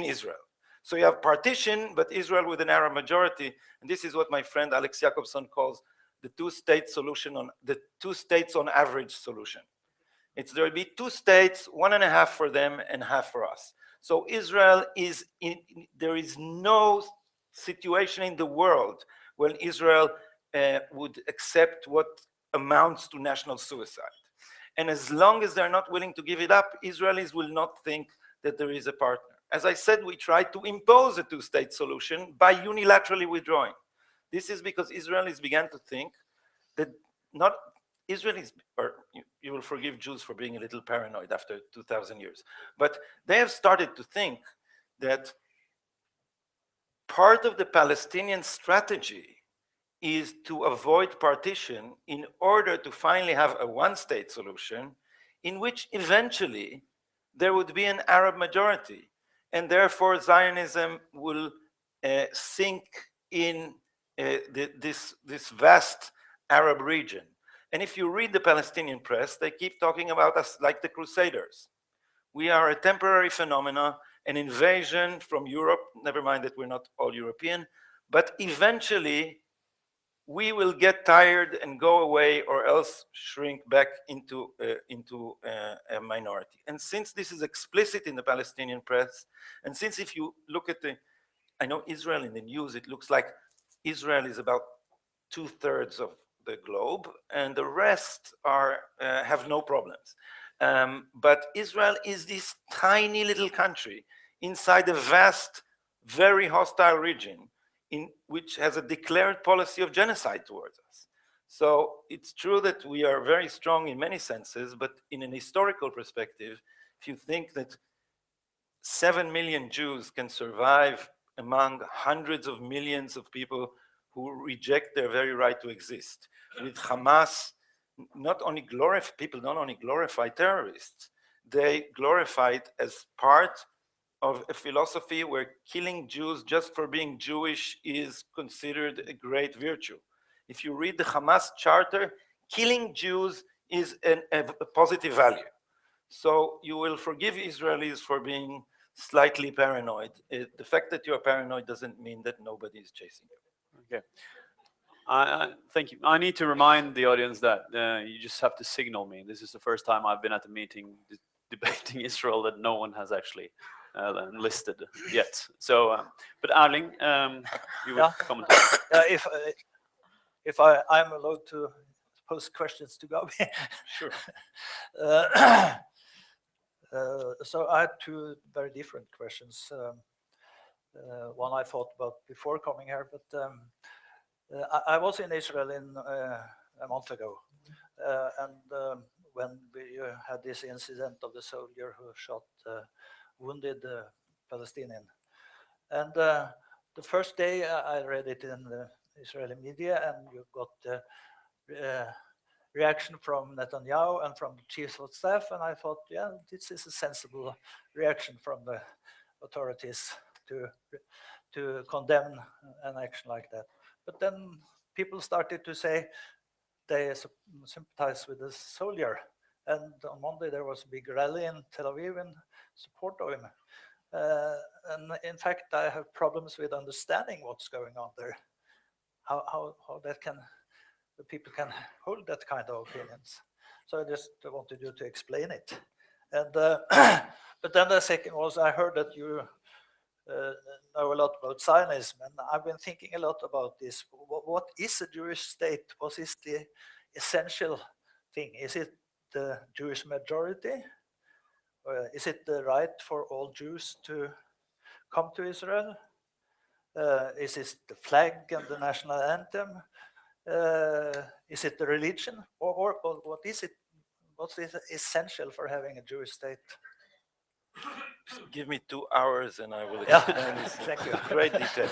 Israel. So you have partition, but Israel with an Arab majority, and this is what my friend Alex Jacobson calls the two-state solution, the 2 states on average solution. There will be 2 states, 1.5 for them and half for us. So Israel there is no situation in the world when Israel would accept what amounts to national suicide. And as long as they're not willing to give it up, Israelis will not think that there is a partner. As I said, we tried to impose a 2-state solution by unilaterally withdrawing. This is because Israelis began to think that not Israelis, or you will forgive Jews for being a little paranoid after 2,000 years, but they have started to think that part of the Palestinian strategy is to avoid partition in order to finally have a 1-state solution in which eventually there would be an Arab majority, and therefore Zionism will sink in this vast Arab region. And if you read the Palestinian press, they keep talking about us like the Crusaders. We are a temporary phenomena, an invasion from Europe, never mind that we're not all European, but eventually we will get tired and go away, or else shrink back into a minority. And since this is explicit in the Palestinian press, and since if you look at I know Israel in the news, it looks like Israel is about 2/3 of the globe, and the rest have no problems. But Israel is this tiny little country inside a vast, very hostile region, in which has a declared policy of genocide towards us. So it's true that we are very strong in many senses, but in an historical perspective, if you think that 7 million Jews can survive among hundreds of millions of people who reject their very right to exist. With Hamas, people not only glorify terrorists, they glorify it as part of a philosophy where killing Jews just for being Jewish is considered a great virtue. If you read the Hamas charter, killing Jews is a positive value. So you will forgive Israelis for being slightly paranoid. The fact that you're paranoid doesn't mean that nobody is chasing you. Okay. Thank you. I need to remind the audience that you just have to signal me. This is the first time I've been at a meeting debating Israel that no one has actually listed yet. So, but Erling, you will comment. If I'm allowed to pose questions to Gabi. Sure. So I had two very different questions. One I thought about before coming here, but I was in Israel a month ago, and when we had this incident of the soldier who shot wounded Palestinian. And the first day I read it in the Israeli media, and you got the reaction from Netanyahu and from the chief of staff, and I thought, yeah, this is a sensible reaction from the authorities to condemn an action like that. But then people started to say they sympathize with the soldier, and on Monday there was a big rally in Tel Aviv in support of him. And in fact, I have problems with understanding what's going on there. How that can, the people can hold that kind of opinions. So I just wanted you to explain it. And but then the second was, I heard that you know a lot about Zionism, and I've been thinking a lot about this. What is a Jewish state? What is the essential thing? Is it the Jewish majority? Is it the right for all Jews to come to Israel? Is it the flag and the national anthem? Is it the religion? Or what is it? What is essential for having a Jewish state? Just give me 2 hours and I will explain this in great detail.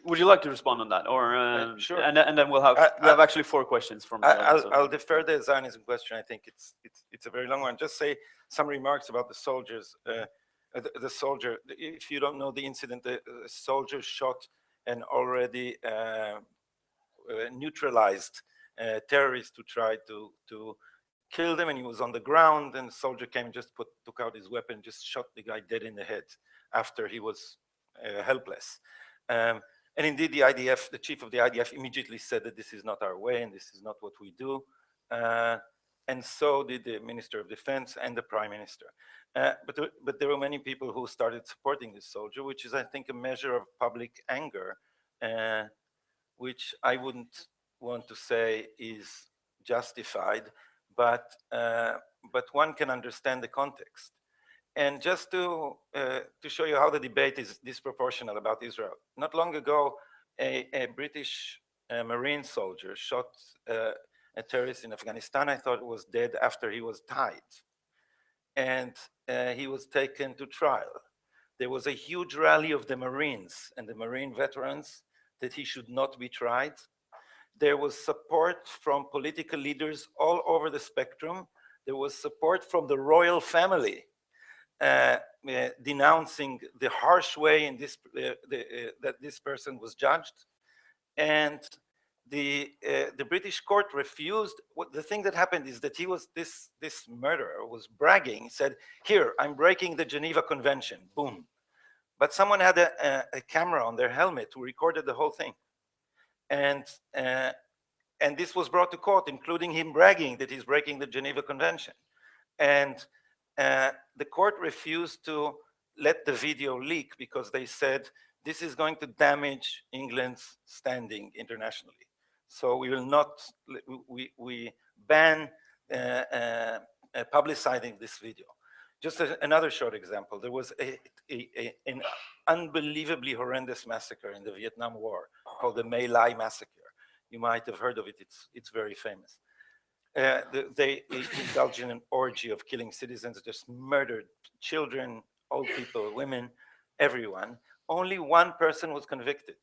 Would you like to respond on that, or sure? And then we have actually 4 questions from the audience. I'll defer the Zionism question. I think it's a very long one. Just say some remarks about the soldiers. The soldier, if you don't know the incident, the soldier shot an already neutralized terrorist who tried to kill them, and he was on the ground, and the soldier came and just took out his weapon, just shot the guy dead in the head after he was helpless. And indeed, the IDF, the chief of the IDF, immediately said that this is not our way and this is not what we do. And so did the Minister of Defense and the Prime Minister. But there were many people who started supporting this soldier, which is, I think, a measure of public anger, which I wouldn't want to say is justified, but one can understand the context. And just to show you how the debate is disproportional about Israel, not long ago, a British Marine soldier shot a terrorist in Afghanistan. I thought was dead after he was tied. And he was taken to trial. There was a huge rally of the Marines and the Marine veterans that he should not be tried. There was support from political leaders all over the spectrum. There was support from the royal family denouncing the harsh way in this that this person was judged. And the British court refused. The thing that happened is that this murderer was bragging. He said, "Here, I'm breaking the Geneva Convention." Boom. But someone had a camera on their helmet who recorded the whole thing. And this was brought to court, including him bragging that he's breaking the Geneva Convention. And the court refused to let the video leak because they said, this is going to damage England's standing internationally. So we will not, we ban publicizing this video. Just another short example, there was an unbelievably horrendous massacre in the Vietnam War called the My Lai massacre. You might have heard of it, it's very famous. They indulged in an orgy of killing citizens, just murdered children, old people, women, everyone. only one person was convicted,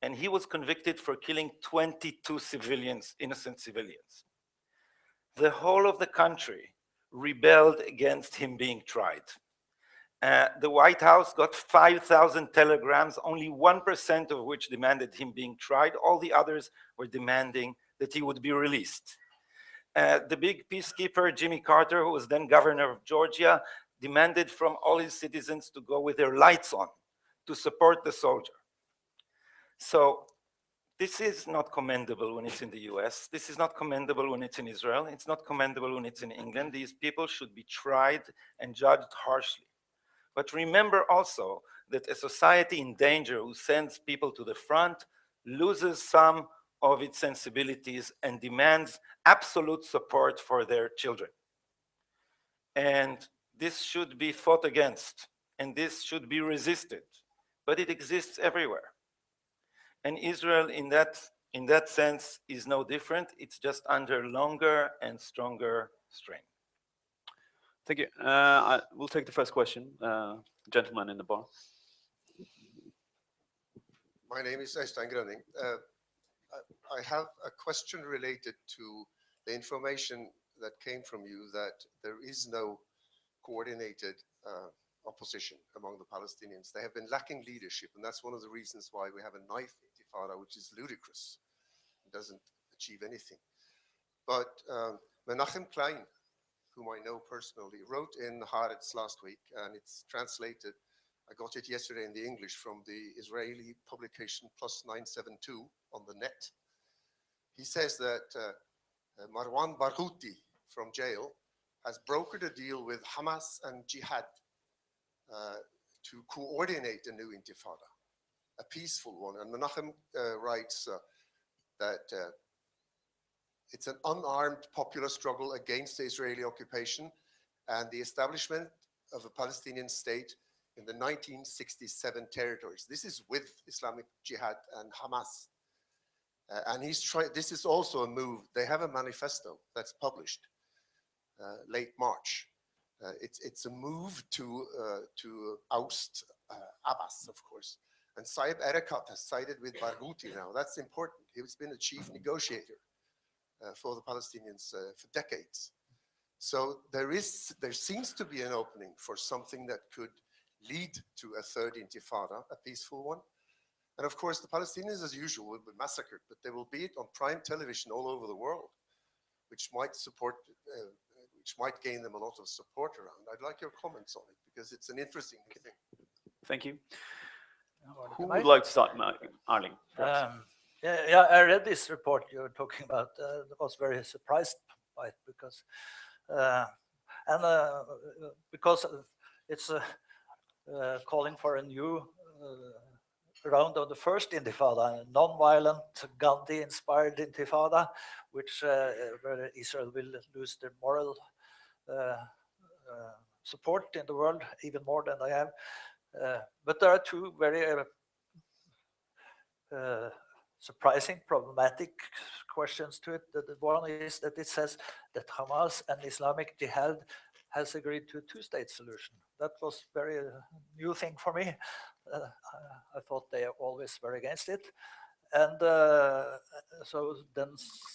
and he was convicted for killing 22 civilians, innocent civilians. The whole of the country rebelled against him being tried. The White House got 5,000 telegrams, only 1% of which demanded him being tried. All the others were demanding that he would be released. The big peacekeeper, Jimmy Carter, who was then governor of Georgia, demanded from all his citizens to go with their lights on to support the soldier. So this is not commendable when it's in the US. This is not commendable when it's in Israel. It's not commendable when it's in England. These people should be tried and judged harshly. But remember also that a society in danger who sends people to the front loses some of its sensibilities and demands absolute support for their children. And this should be fought against, and this should be resisted, but it exists everywhere. And Israel, in that sense, is no different. It's just under longer and stronger strain. Thank you. We'll take the first question. Gentleman in the bar. My name is Øystein Grønning. I have a question related to the information that came from you that there is no coordinated opposition among the Palestinians. They have been lacking leadership, and that's one of the reasons why we have a knife intifada, which is ludicrous. It doesn't achieve anything. But Menachem Klein, whom I know personally, wrote in Haaretz last week, and it's translated. I got it yesterday in the English from the Israeli publication Plus 972 on the net. He says that Marwan Barghouti from jail has brokered a deal with Hamas and Jihad to coordinate a new intifada, a peaceful one. And Menachem writes that it's an unarmed popular struggle against the Israeli occupation and the establishment of a Palestinian state in the 1967 territories. This is with Islamic Jihad and Hamas. And this is also a move. They have a manifesto that's published late March. It's a move to oust Abbas, of course. And Saeb Erekat has sided with Barghouti now. That's important. He's been a chief negotiator for the Palestinians for decades. So there seems to be an opening for something that could lead to a third intifada, a peaceful one. And of course, the Palestinians, as usual, will be massacred, but they will be on prime television all over the world, which might gain them a lot of support around. I'd like your comments on it, because it's an interesting thing. Thank you. Who would like to start? Erling. Yeah, I read this report you were talking about. I was very surprised by it because it's calling for a new round of the first intifada, a non-violent, Gandhi-inspired intifada, where Israel will lose their moral support in the world even more than they have. But there are two very surprising, problematic questions to it. The one is that it says that Hamas and Islamic Jihad has agreed to a two-state solution. That was very new thing for me. I thought they always were against it. And so then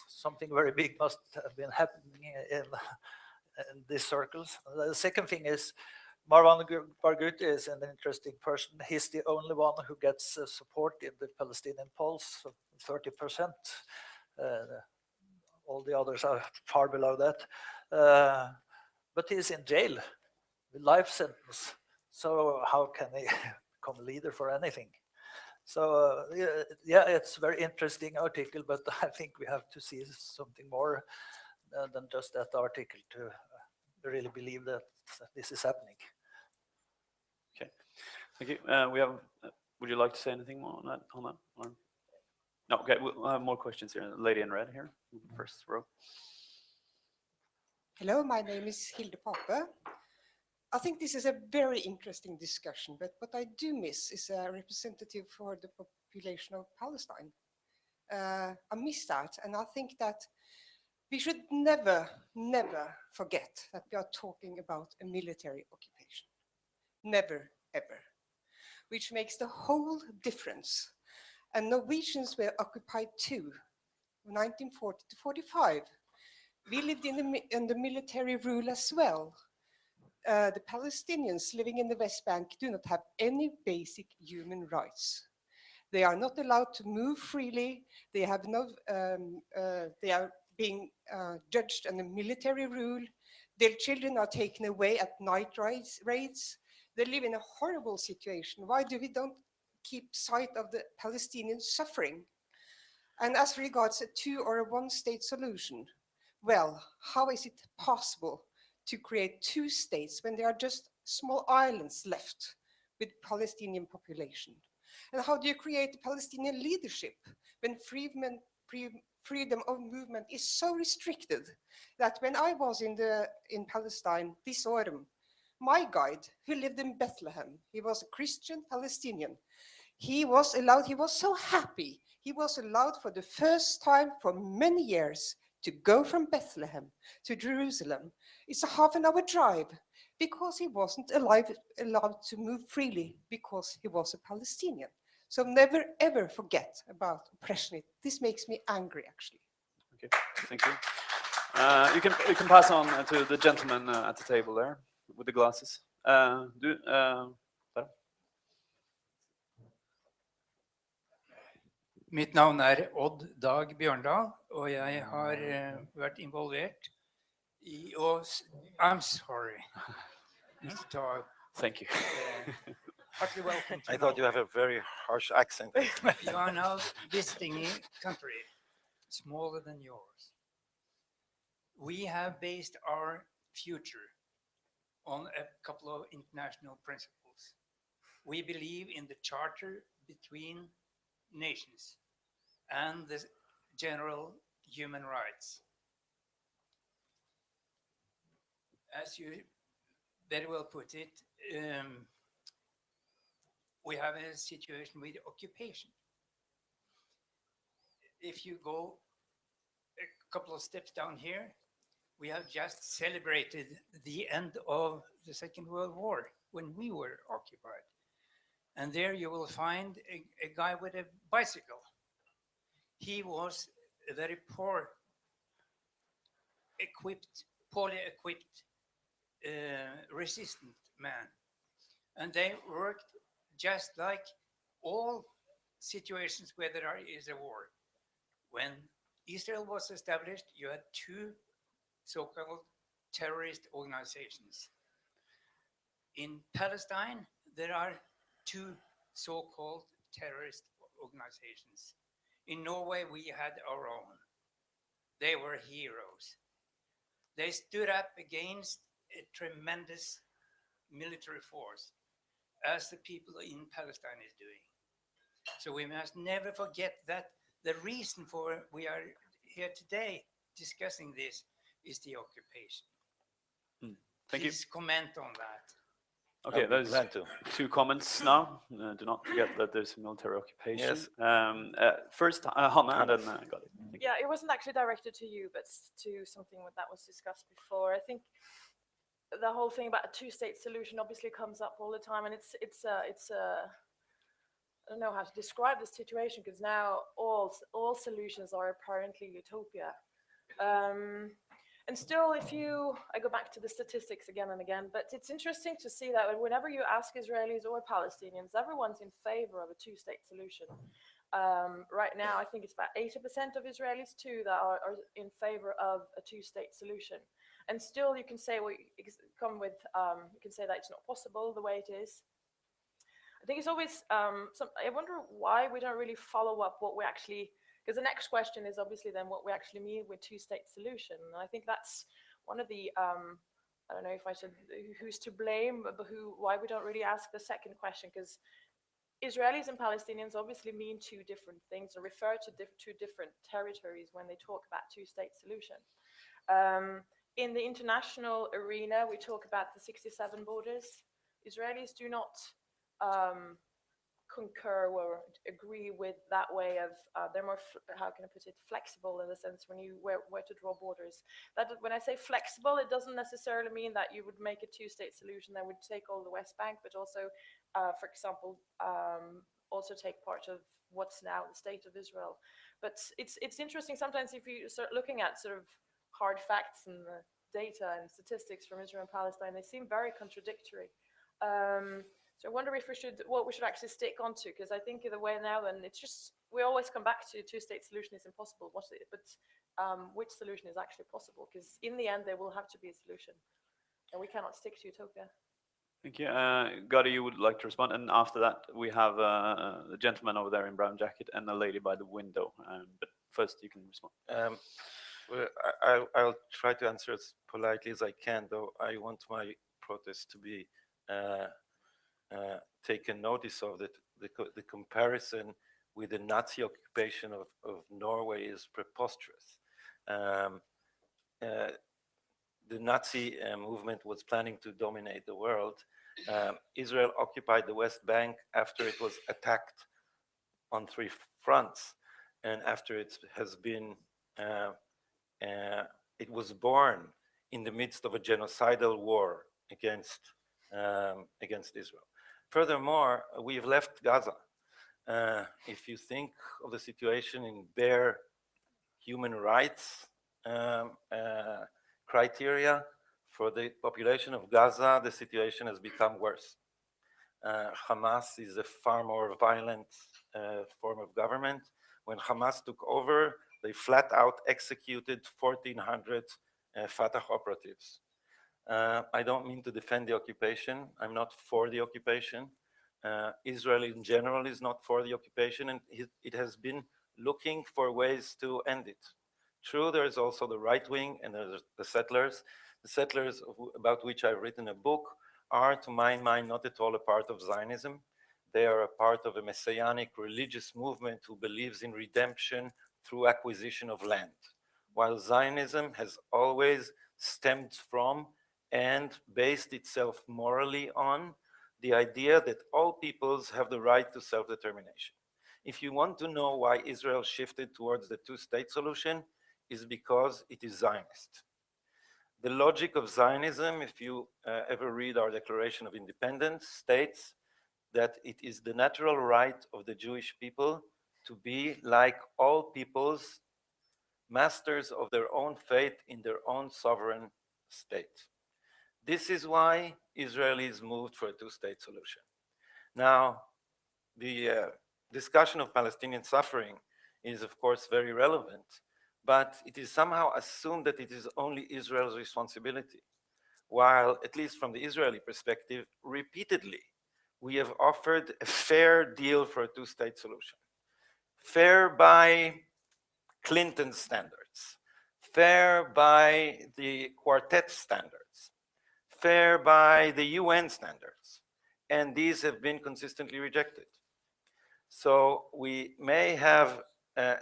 something very big must have been happening in these circles. The second thing is Marwan Barghouti is an interesting person. He's the only one who gets support in the Palestinian polls, 30%. All the others are far below that. But he's in jail with life sentence. So how can he become a leader for anything? So yeah, it's a very interesting article, but I think we have to see something more than just that article to really believe that this is happening. Okay, thank you. We have. Would you like to say anything more on that? Or? No. Okay, we'll have more questions here. The lady in red here, first row. Hello, my name is Hilde Pape. I think this is a very interesting discussion, but what I do miss is a representative for the population of Palestine. I miss that, and I think that we should never, never forget that we are talking about a military occupation. Never, ever. which makes the whole difference. And Norwegians were occupied too, 1940 to 45. We lived in the military rule as well. The Palestinians living in the West Bank do not have any basic human rights. They are not allowed to move freely. They have no. They are being judged under military rule. Their children are taken away at night raids. They live in a horrible situation. Why do we don't keep sight of the Palestinian suffering? And as regards a 2 or a 1 state solution, well, how is it possible to create 2 states when there are just small islands left with Palestinian population? And how do you create a Palestinian leadership when freedom of movement is so restricted that when I was in Palestine this autumn, my guide, who lived in Bethlehem, he was a Christian Palestinian, he was allowed, he was so happy, he was allowed for the first time for many years to go from Bethlehem to Jerusalem. It's a half-an-hour drive because he wasn't allowed to move freely because he was a Palestinian. So never ever forget about oppression. This makes me angry, actually. Okay, thank you. You can pass on to the gentleman at the table there with the glasses. Mitt navn Odd Dag Bjørndal, og jeg har vært involvert i å... I'm sorry. Mr. Taub. Thank you. Heartily welcome to I thought you have a very harsh accent. You are now visiting a country smaller than yours. We have based our future on a couple of international principles. We believe in the charter between nations and the general human rights. As you very well put it, we have a situation with occupation. If you go a couple of steps down here, we have just celebrated the end of the Second World War when we were occupied. And there you will find a guy with a bicycle. He was a very poorly equipped, resistant man. And they worked just like all situations where there is a war. When Israel was established, you had 2 so-called terrorist organizations. In Palestine, there are 2 so-called terrorist organizations. In Norway, we had our own. They were heroes. They stood up against a tremendous military force, as the people in Palestine is doing. So we must never forget that the reason for we are here today discussing this is the occupation. Thank you. Please comment on that. Okay, there's 2 comments now. Do not forget that there's a military occupation. Yes. First, Hanne, and then Gadi. Yeah, it wasn't actually directed to you, but to something that was discussed before. I think the whole thing about a 2-state solution obviously comes up all the time, and it's I don't know how to describe the situation, because now all solutions are apparently utopia. And still, I go back to the statistics again and again, but it's interesting to see that whenever you ask Israelis or Palestinians, everyone's in favor of a 2-state solution. Right now, I think it's about 80% of Israelis too that are in favor of a 2-state solution. And still, you can say, you can say that it's not possible the way it is. I think it's always, I wonder why we don't really follow up what we actually, because the next question is obviously then what we actually mean with 2-state solution. And I think that's one of the, I don't know if I should, who's to blame, but why we don't really ask the second question, because Israelis and Palestinians obviously mean 2 different things and refer to 2 different territories when they talk about 2-state solution. In the international arena, we talk about the 67 borders. Israelis do not concur or agree with that way of they're more how can I put it, flexible in the sense when you where to draw borders. That when I say flexible, it doesn't necessarily mean that you would make a two-state solution that would take all the West Bank, but also, for example, also take part of what's now the state of Israel. But it's interesting sometimes if you start looking at sort of hard facts and the data and statistics from Israel and Palestine, they seem very contradictory. So I wonder if what we should actually stick onto, because I think the way now, then it's just, we always come back to two-state solution is impossible. Which solution is actually possible? Because in the end, there will have to be a solution, and we cannot stick to utopia. Thank you. Gadi, you would like to respond, and after that, we have the gentleman over there in brown jacket and the lady by the window. But first, you can respond. Well, I'll try to answer as politely as I can, though I want my protest to be taken notice of. That the comparison with the Nazi occupation of Norway is preposterous. The Nazi movement was planning to dominate the world. Israel occupied the West Bank after it was attacked on 3 fronts, and after it has been, it was born in the midst of a genocidal war against Israel. Furthermore, we've left Gaza. If you think of the situation in bare human rights criteria, for the population of Gaza, the situation has become worse. Hamas is a far more violent form of government. When Hamas took over, they flat out executed 1,400 Fatah operatives. I don't mean to defend the occupation. I'm not for the occupation. Israel in general is not for the occupation, and it has been looking for ways to end it. True, there is also the right wing and there's the settlers. The settlers, about which I've written a book, are, to my mind, not at all a part of Zionism. They are a part of a messianic religious movement who believes in redemption through acquisition of land, while Zionism has always stemmed from and based itself morally on the idea that all peoples have the right to self-determination. If you want to know why Israel shifted towards the two-state solution, is because it is Zionist. The logic of Zionism, if you ever read our Declaration of Independence, states that it is the natural right of the Jewish people to be, like all peoples, masters of their own fate in their own sovereign state. This is why Israelis moved for a two-state solution. Now, the discussion of Palestinian suffering is, of course, very relevant, but it is somehow assumed that it is only Israel's responsibility, while, at least from the Israeli perspective, repeatedly, we have offered a fair deal for a two-state solution. Fair by Clinton's standards, fair by the Quartet standards, fair by the UN standards, and these have been consistently rejected. So we may have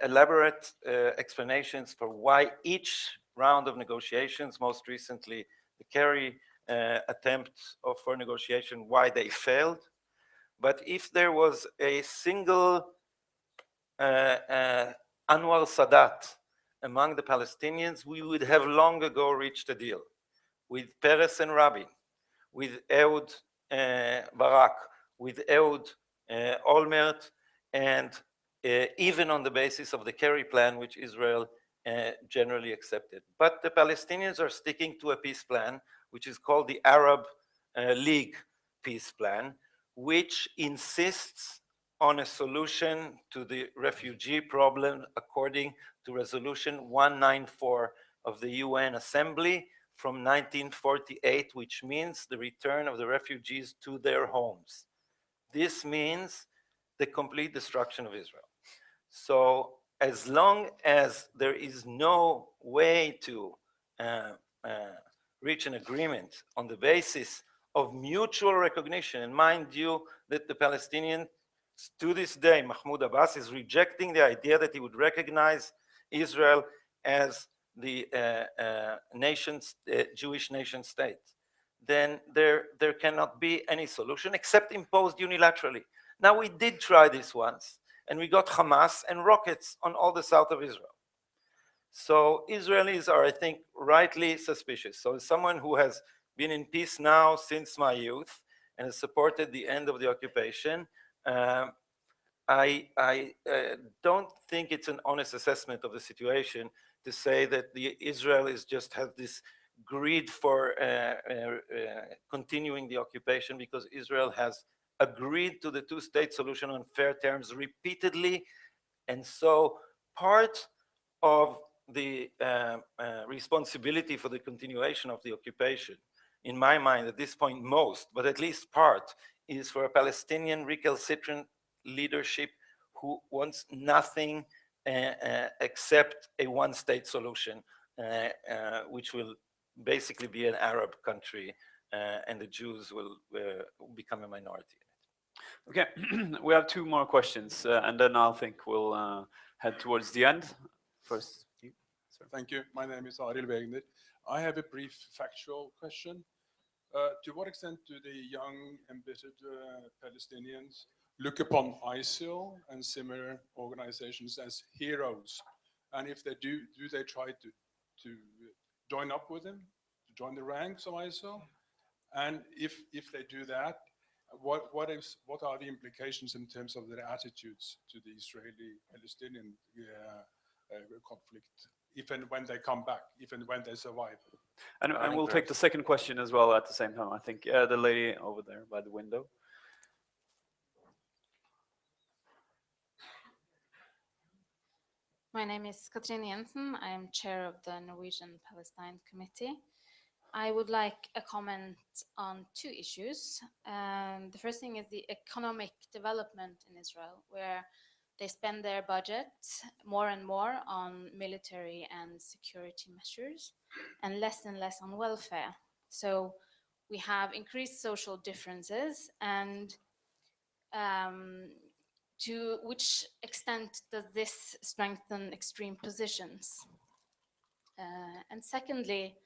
elaborate explanations for why each round of negotiations, most recently the Kerry attempt for negotiation, why they failed. But if there was a single Anwar Sadat among the Palestinians, we would have long ago reached a deal with Peres and Rabin, with Ehud Barak, with Ehud Olmert, and even on the basis of the Kerry plan, which Israel generally accepted. But the Palestinians are sticking to a peace plan, which is called the Arab League peace plan, which insists on a solution to the refugee problem according to Resolution 194 of the UN Assembly from 1948, which means the return of the refugees to their homes. This means the complete destruction of Israel. So as long as there is no way to reach an agreement on the basis of mutual recognition, and mind you that the Palestinians, to this day, Mahmoud Abbas is rejecting the idea that he would recognize Israel as the Jewish nation state, then there cannot be any solution except imposed unilaterally. Now, we did try this once, and we got Hamas and rockets on all the south of Israel. So Israelis are, I think, rightly suspicious. So as someone who has been in peace now since my youth and has supported the end of the occupation, I don't think it's an honest assessment of the situation to say that Israel is just has this greed for continuing the occupation, because Israel has agreed to the two-state solution on fair terms repeatedly. And so part of the responsibility for the continuation of the occupation, in my mind at this point most, but at least part, is for a Palestinian recalcitrant leadership who wants nothing except a one-state solution, which will basically be an Arab country, and the Jews will become a minority. Okay, we have two more questions, and then I think we'll head towards the end. First, you. Sir. Thank you. My name is Arild Wegner. I have a brief factual question. To what extent do the young, embittered Palestinians look upon ISIL and similar organizations as heroes? And if they do they try to join up with them, to join the ranks of ISIL? And if they do that, what are the implications in terms of their attitudes to the Israeli-Palestinian conflict, if and when they come back, if and when they survive? And we'll take the second question as well at the same time. I think the lady over there by the window. My name is Katrin Jensen. I am chair of the Norwegian Palestine Committee. I would like a comment on two issues. The first thing is the economic development in Israel, where they spend their budget more and more on military and security measures and less on welfare. So we have increased social differences, and to which extent does this strengthen extreme positions? And secondly,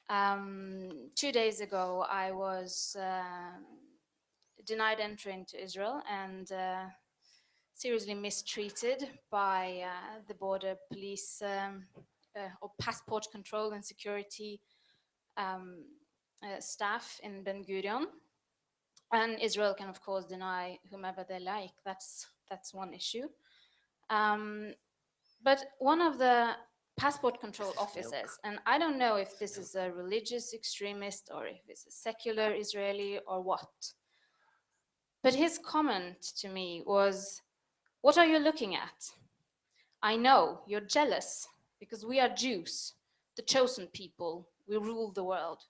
2 days ago I was denied entry into Israel and seriously mistreated by the border police or passport control and security staff in Ben Gurion. And Israel can, of course, deny whomever they like. That's one issue. But one of the passport control officers, and I don't know if this is a religious extremist or if it's a secular Israeli or what, but his comment to me was, "What are you looking at? I know you're jealous because we are Jews, the chosen people. We rule the world."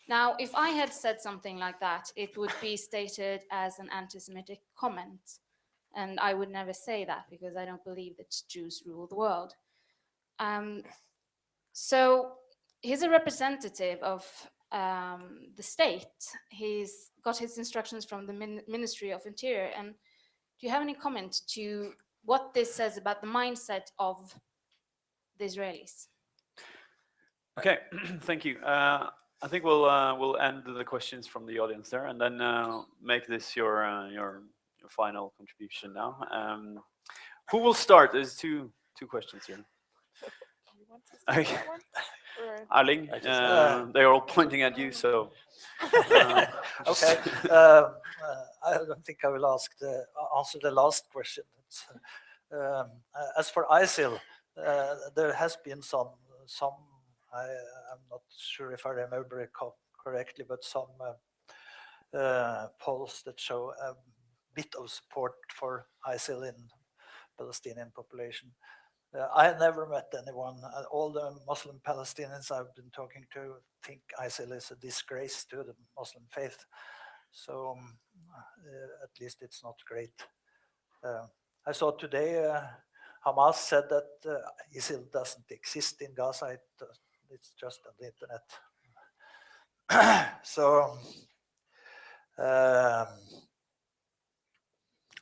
Now, if I had said something like that, it would be stated as an anti-Semitic comment. And I would never say that because I don't believe that Jews rule the world. So he's a representative of the state. He's got his instructions from the Ministry of Interior. And do you have any comment to what this says about the mindset of the Israelis? Okay, thank you. I think we'll end the questions from the audience there, and then make this your final contribution now. Who will start? There's two questions here. You want to start that one? Or- Erling, they're all pointing at you, so. Okay. I don't think I will answer the last question. As for ISIL, there has been some. I'm not sure if I remember it correctly, but some polls that show a bit of support for ISIL in Palestinian population. I never met anyone. All the Muslim Palestinians I've been talking to think ISIL is a disgrace to the Muslim faith. So at least it's not great. I saw today Hamas said that ISIL doesn't exist in Gaza. It's just on the internet. So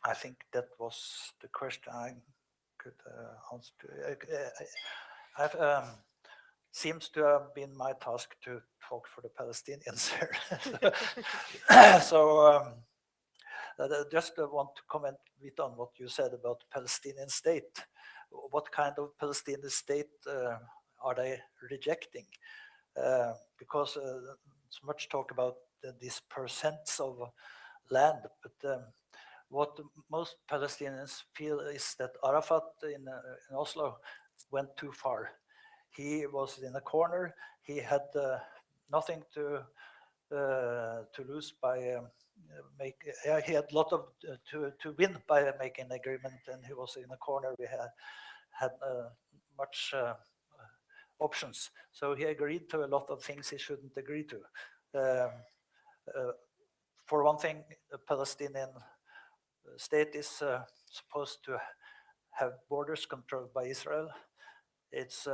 I think that was the question I could answer to. Seems to have been my task to talk for the Palestinians here. So I just want to comment a bit on what you said about the Palestinian state. What kind of Palestinian state are they rejecting? Because there's much talk about these percents of land, but what most Palestinians feel is that Arafat in Oslo went too far. He was in a corner. He had nothing to lose by he had a lot of to win by making an agreement, and he was in a corner. We had much options, so he agreed to a lot of things he shouldn't agree to. For one thing, the Palestinian state is supposed to have borders controlled by Israel. It's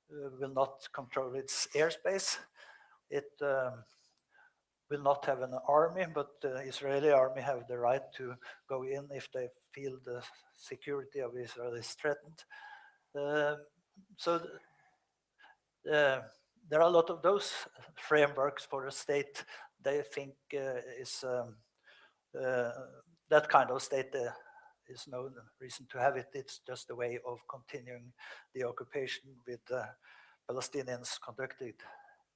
will not control its airspace. It will not have an army, but the Israeli army have the right to go in if they feel the security of Israel is threatened. So there are a lot of those frameworks for a state they think is that kind of state is no reason to have it. It's just a way of continuing the occupation with the Palestinians conducted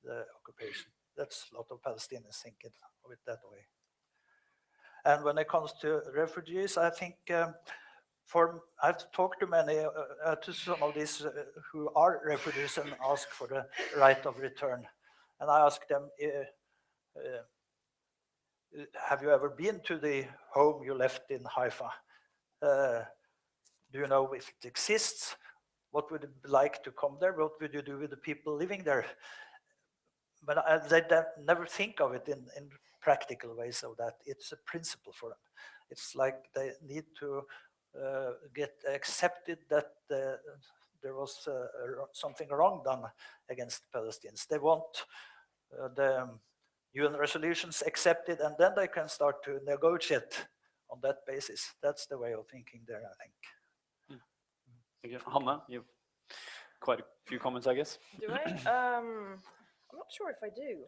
the occupation. That's a lot of Palestinians thinking of it that way. And when it comes to refugees, I think I've talked to many, to some of these who are refugees and ask for the right of return. And I ask them, have you ever been to the home you left in Haifa? Do you know if it exists? What would it be like to come there? What would you do with the people living there? But they never think of it in practical ways of that. It's a principle for them. It's like they need to get accepted that there was something wrong done against the Palestinians. They want the UN resolutions accepted, and then they can start to negotiate on that basis. That's the way of thinking there, I think. Thank you. Hanne, you've quite a few comments, I guess. Do I? I'm not sure if I do.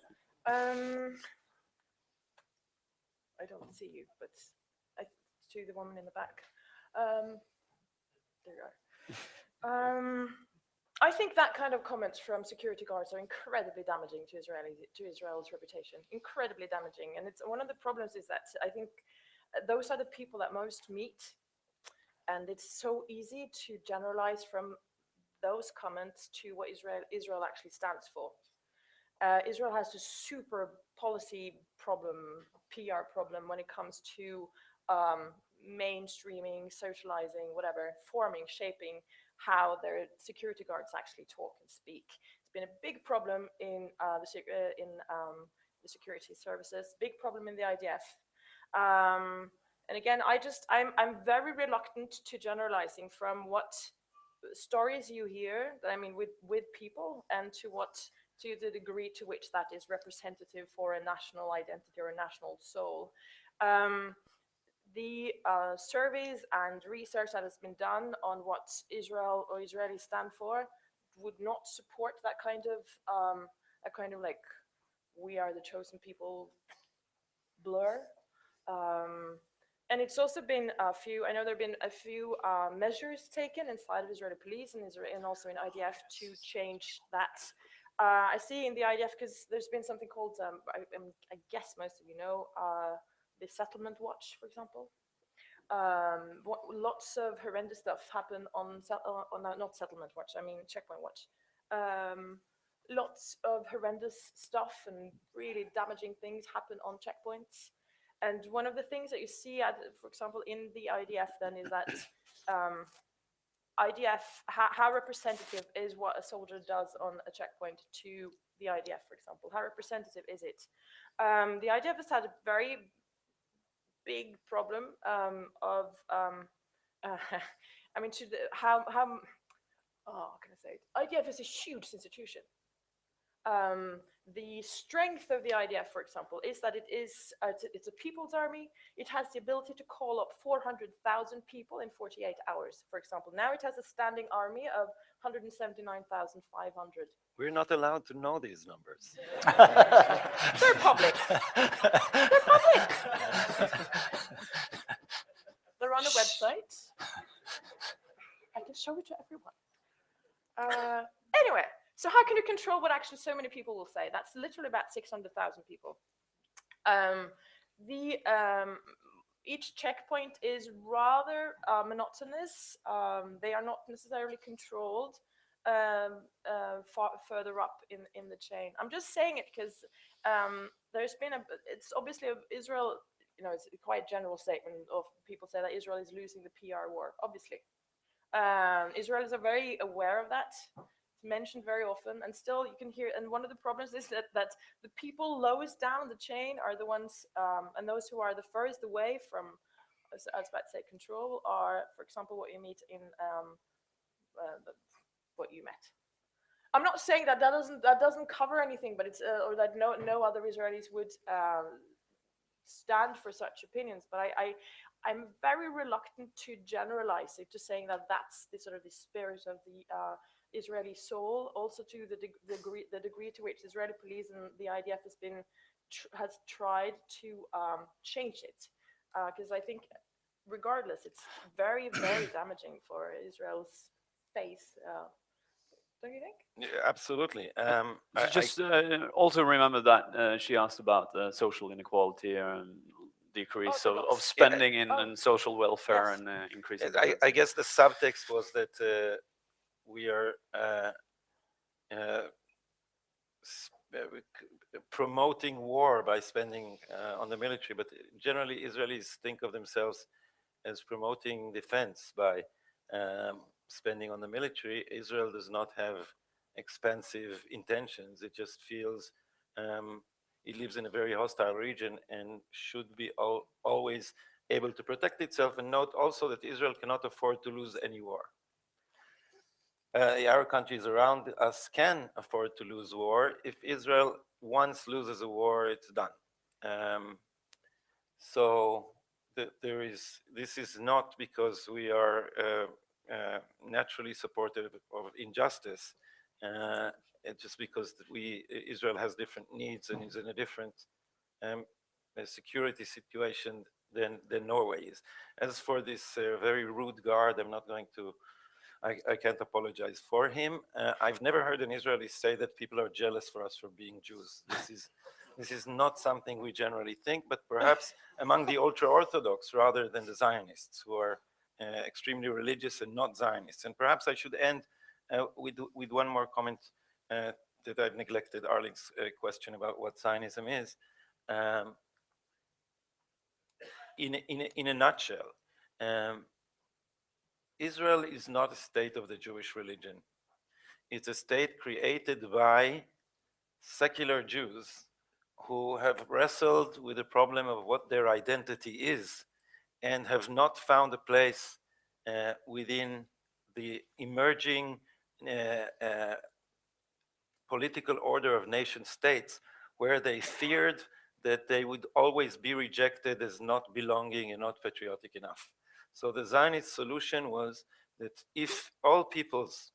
I don't see you, but I see the woman in the back. There you are. I think that kind of comments from security guards are incredibly damaging to Israel's reputation. Incredibly damaging, and it's one of the problems is that I think those are the people that most meet, and it's so easy to generalize from those comments to what Israel actually stands for. Israel has a super policy problem, PR problem when it comes to mainstreaming, socializing, whatever, forming, shaping how their security guards actually talk and speak. It's been a big problem in the security services, big problem in the IDF. And again, I'm very reluctant to generalizing from what stories you hear, I mean, with people, and to the degree to which that is representative for a national identity or a national soul. The surveys and research that has been done on what Israel or Israelis stand for would not support that kind of like we are the chosen people blur. And it's also been a few, I know there have been a few measures taken inside of Israeli police and also in IDF to change that. I see in the IDF, because there's been something called, I guess most of you know, the settlement watch, for example. Lots of horrendous stuff happen on not settlement watch, I mean checkpoint watch. Lots of horrendous stuff and really damaging things happen on checkpoints. And one of the things that you see, for example, in the IDF then is that IDF, how representative is what a soldier does on a checkpoint to the IDF, for example? How representative is it? The IDF has had a very big problem of, I mean, how can I say it? IDF is a huge institution. The strength of the IDF, for example, is that it's a people's army. It has the ability to call up 400,000 people in 48 hours, for example. Now it has a standing army of 179,500. We're not allowed to know these numbers. They're public. They're public. They're on the website. I can show it to everyone. Anyway, so how can you control what actually so many people will say? That's literally about 600,000 people. Each checkpoint is rather monotonous. They are not necessarily controlled further up in the chain. I'm just saying it because there's been it's obviously Israel, you know, it's quite a general statement of people say that Israel is losing the PR war, obviously. Israelis are very aware of that. It's mentioned very often, and still you can hear, and one of the problems is that the people lowest down the chain are the ones, and those who are the furthest away from, I was about to say control, are, for example, what you meet in what you met. I'm not saying that doesn't cover anything, but it's or that no other Israelis would stand for such opinions. But I'm very reluctant to generalize it, to saying that that's the sort of the spirit of the Israeli soul. Also, to the degree to which the Israeli police and the IDF has tried to change it, because I think, regardless, it's very, very damaging for Israel's face. Don't you think? Yeah, absolutely. Also remember that she asked about social inequality and decrease of spending in social welfare and increasing. I guess the subtext was that we are promoting war by spending on the military, but generally Israelis think of themselves as promoting defense by spending on the military. Israel does not have expansive intentions. It just feels it lives in a very hostile region and should be always able to protect itself. And note also that Israel cannot afford to lose any war. The Arab countries around us can afford to lose war. If Israel once loses a war, it's done. So this is not because we are naturally supportive of injustice. It's just because Israel has different needs and is in a different security situation than Norway is. As for this very rude guard, I'm not going to. I can't apologize for him. I've never heard an Israeli say that people are jealous for us for being Jews. This is not something we generally think, but perhaps among the ultra-Orthodox rather than the Zionists, who are extremely religious and not Zionists. And perhaps I should end with one more comment that I've neglected Erling's question about what Zionism is. In a nutshell, Israel is not a state of the Jewish religion. It's a state created by secular Jews who have wrestled with the problem of what their identity is and have not found a place within the emerging political order of nation states, where they feared that they would always be rejected as not belonging and not patriotic enough. So the Zionist solution was that if all peoples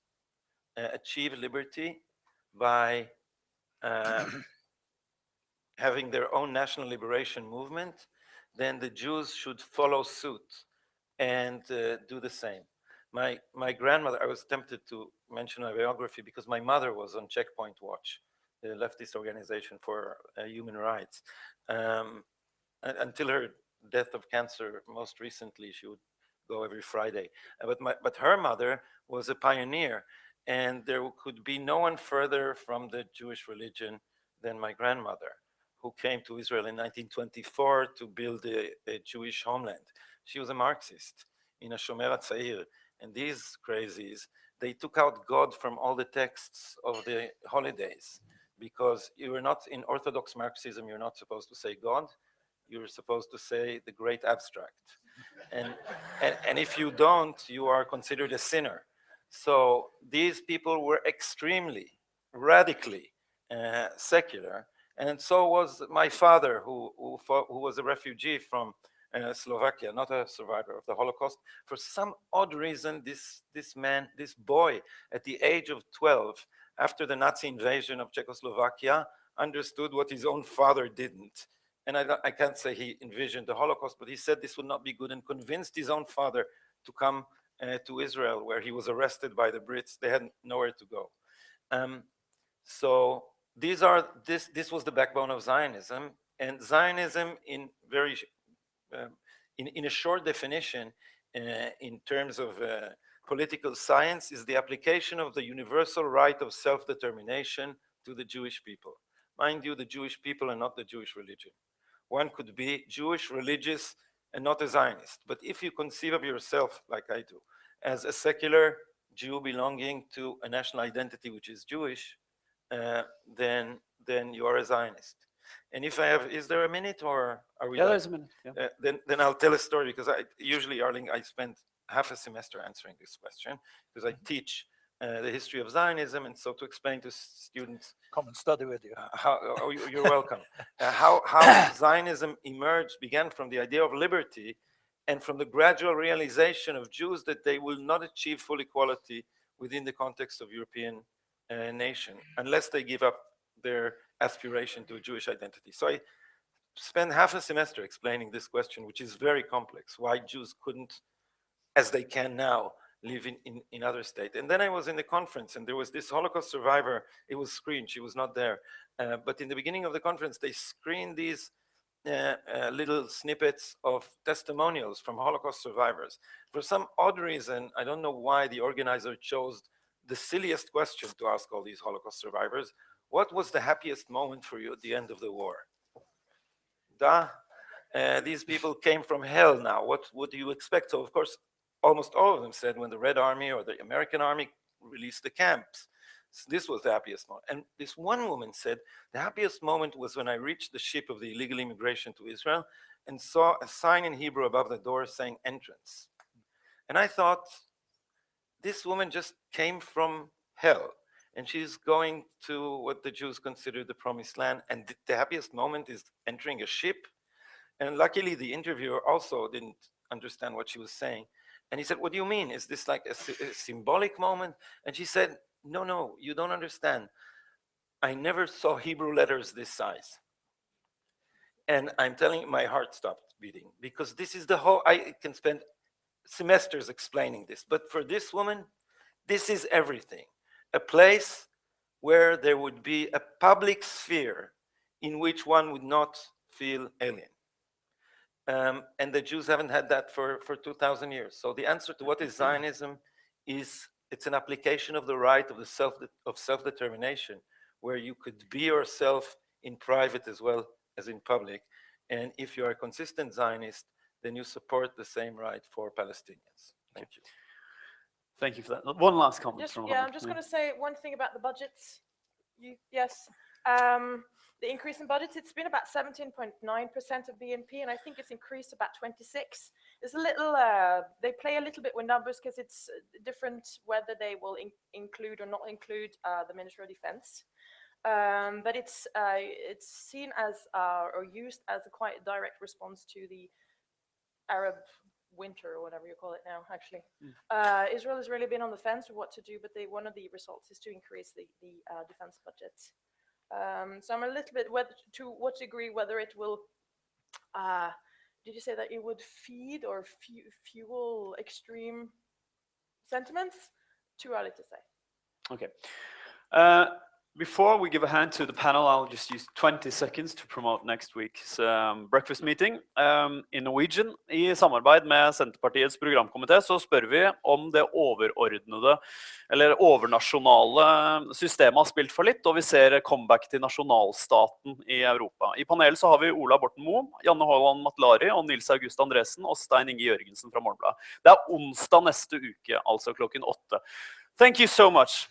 achieve liberty by having their own national liberation movement, then the Jews should follow suit and do the same. My grandmother, I was tempted to mention my biography because my mother was on Checkpoint Watch, the leftist organization for human rights. Until her death of cancer most recently, she would go every Friday. But her mother was a pioneer, and there could be no one further from the Jewish religion than my grandmother, who came to Israel in 1924 to build a Jewish homeland. She was a Marxist in a Shomer HaTzair, and these crazies, they took out God from all the texts of the holidays, because you are not, in Orthodox Marxism, you're not supposed to say God, you're supposed to say the great abstract. And if you don't, you are considered a sinner. So these people were extremely, radically secular. And so was my father, who was a refugee from Slovakia, not a survivor of the Holocaust. For some odd reason, this boy, at the age of 12, after the Nazi invasion of Czechoslovakia, understood what his own father didn't. And I can't say he envisioned the Holocaust, but he said this would not be good and convinced his own father to come to Israel, where he was arrested by the Brits. They had nowhere to go. So this was the backbone of Zionism. And Zionism, in a short definition, in terms of political science, is the application of the universal right of self-determination to the Jewish people. Mind you, the Jewish people are not the Jewish religion. One could be Jewish, religious, and not a Zionist. But if you conceive of yourself, like I do, as a secular Jew belonging to a national identity which is Jewish, then you are a Zionist. And if I have, is there a minute or are we? Yeah, there's a minute. Yeah. Then I'll tell a story, because usually, Erling, I spend half a semester answering this question, because I teach the history of Zionism, and so to explain to students. Come and study with you. You're welcome. How Zionism began from the idea of liberty, and from the gradual realization of Jews that they will not achieve full equality within the context of European nation unless they give up their aspiration to a Jewish identity. So I spent half a semester explaining this question, which is very complex, why Jews couldn't, as they can now, live in other states. And then I was in the conference, and there was this Holocaust survivor. It was screened, she was not there. But in the beginning of the conference, they screened these little snippets of testimonials from Holocaust survivors. For some odd reason, I don't know why the organizer chose the silliest question to ask all these Holocaust survivors. What was the happiest moment for you at the end of the war? These people came from hell now. What would you expect? So, of course, almost all of them said when the Red Army or the American Army released the camps. So this was the happiest moment. And this one woman said, the happiest moment was when I reached the ship of the illegal immigration to Israel and saw a sign in Hebrew above the door saying entrance. And I thought, this woman just came from hell, and she's going to what the Jews consider the promised land, and the happiest moment is entering a ship. And luckily, the interviewer also didn't understand what she was saying. And he said, what do you mean? Is this like a symbolic moment? And she said, no, you don't understand. I never saw Hebrew letters this size. And I'm telling you, my heart stopped beating, because this is the whole, I can spend semesters explaining this, but for this woman, this is everything. A place where there would be a public sphere in which one would not feel alien. And the Jews haven't had that for 2,000 years. So the answer to what is Zionism is, it's an application of the right of self-determination, where you could be yourself in private as well as in public. And if you are a consistent Zionist, then you support the same right for Palestinians. Thank you. Thank you for that. One last comment from I'm just going to say one thing about the budgets. The increase in budgets, it's been about 17.9% of BNP, and I think it's increased about 26. There's a little, they play a little bit with numbers, because it's different whether they will include or not include the Ministry of Defense. But it's seen as, or used as a quite direct response to the Arab winter, or whatever you call it now, actually. Israel has really been on the fence with what to do, but one of the results is to increase the defense budget. So I'm a little bit, to what degree, whether it will, did you say that it would feed or fuel extreme sentiments? Too early to say. Okay. Before we give a hand to the panel, I'll just use 20 seconds to promote next week's breakfast meeting. In Norwegian, I samarbeid med Senterpartiets programkomité, så spør vi om det overordnede, eller overnasjonale systemet har spilt for litt, og vi ser comeback til nasjonalstaten i Europa. I panelet så har vi Ola Borten Moe, Janne Håland Matlari og Nils August Andresen og Stein Inge Jørgensen fra Morgenbladet. Det onsdag neste uke, altså klokken 8. Thank you so much.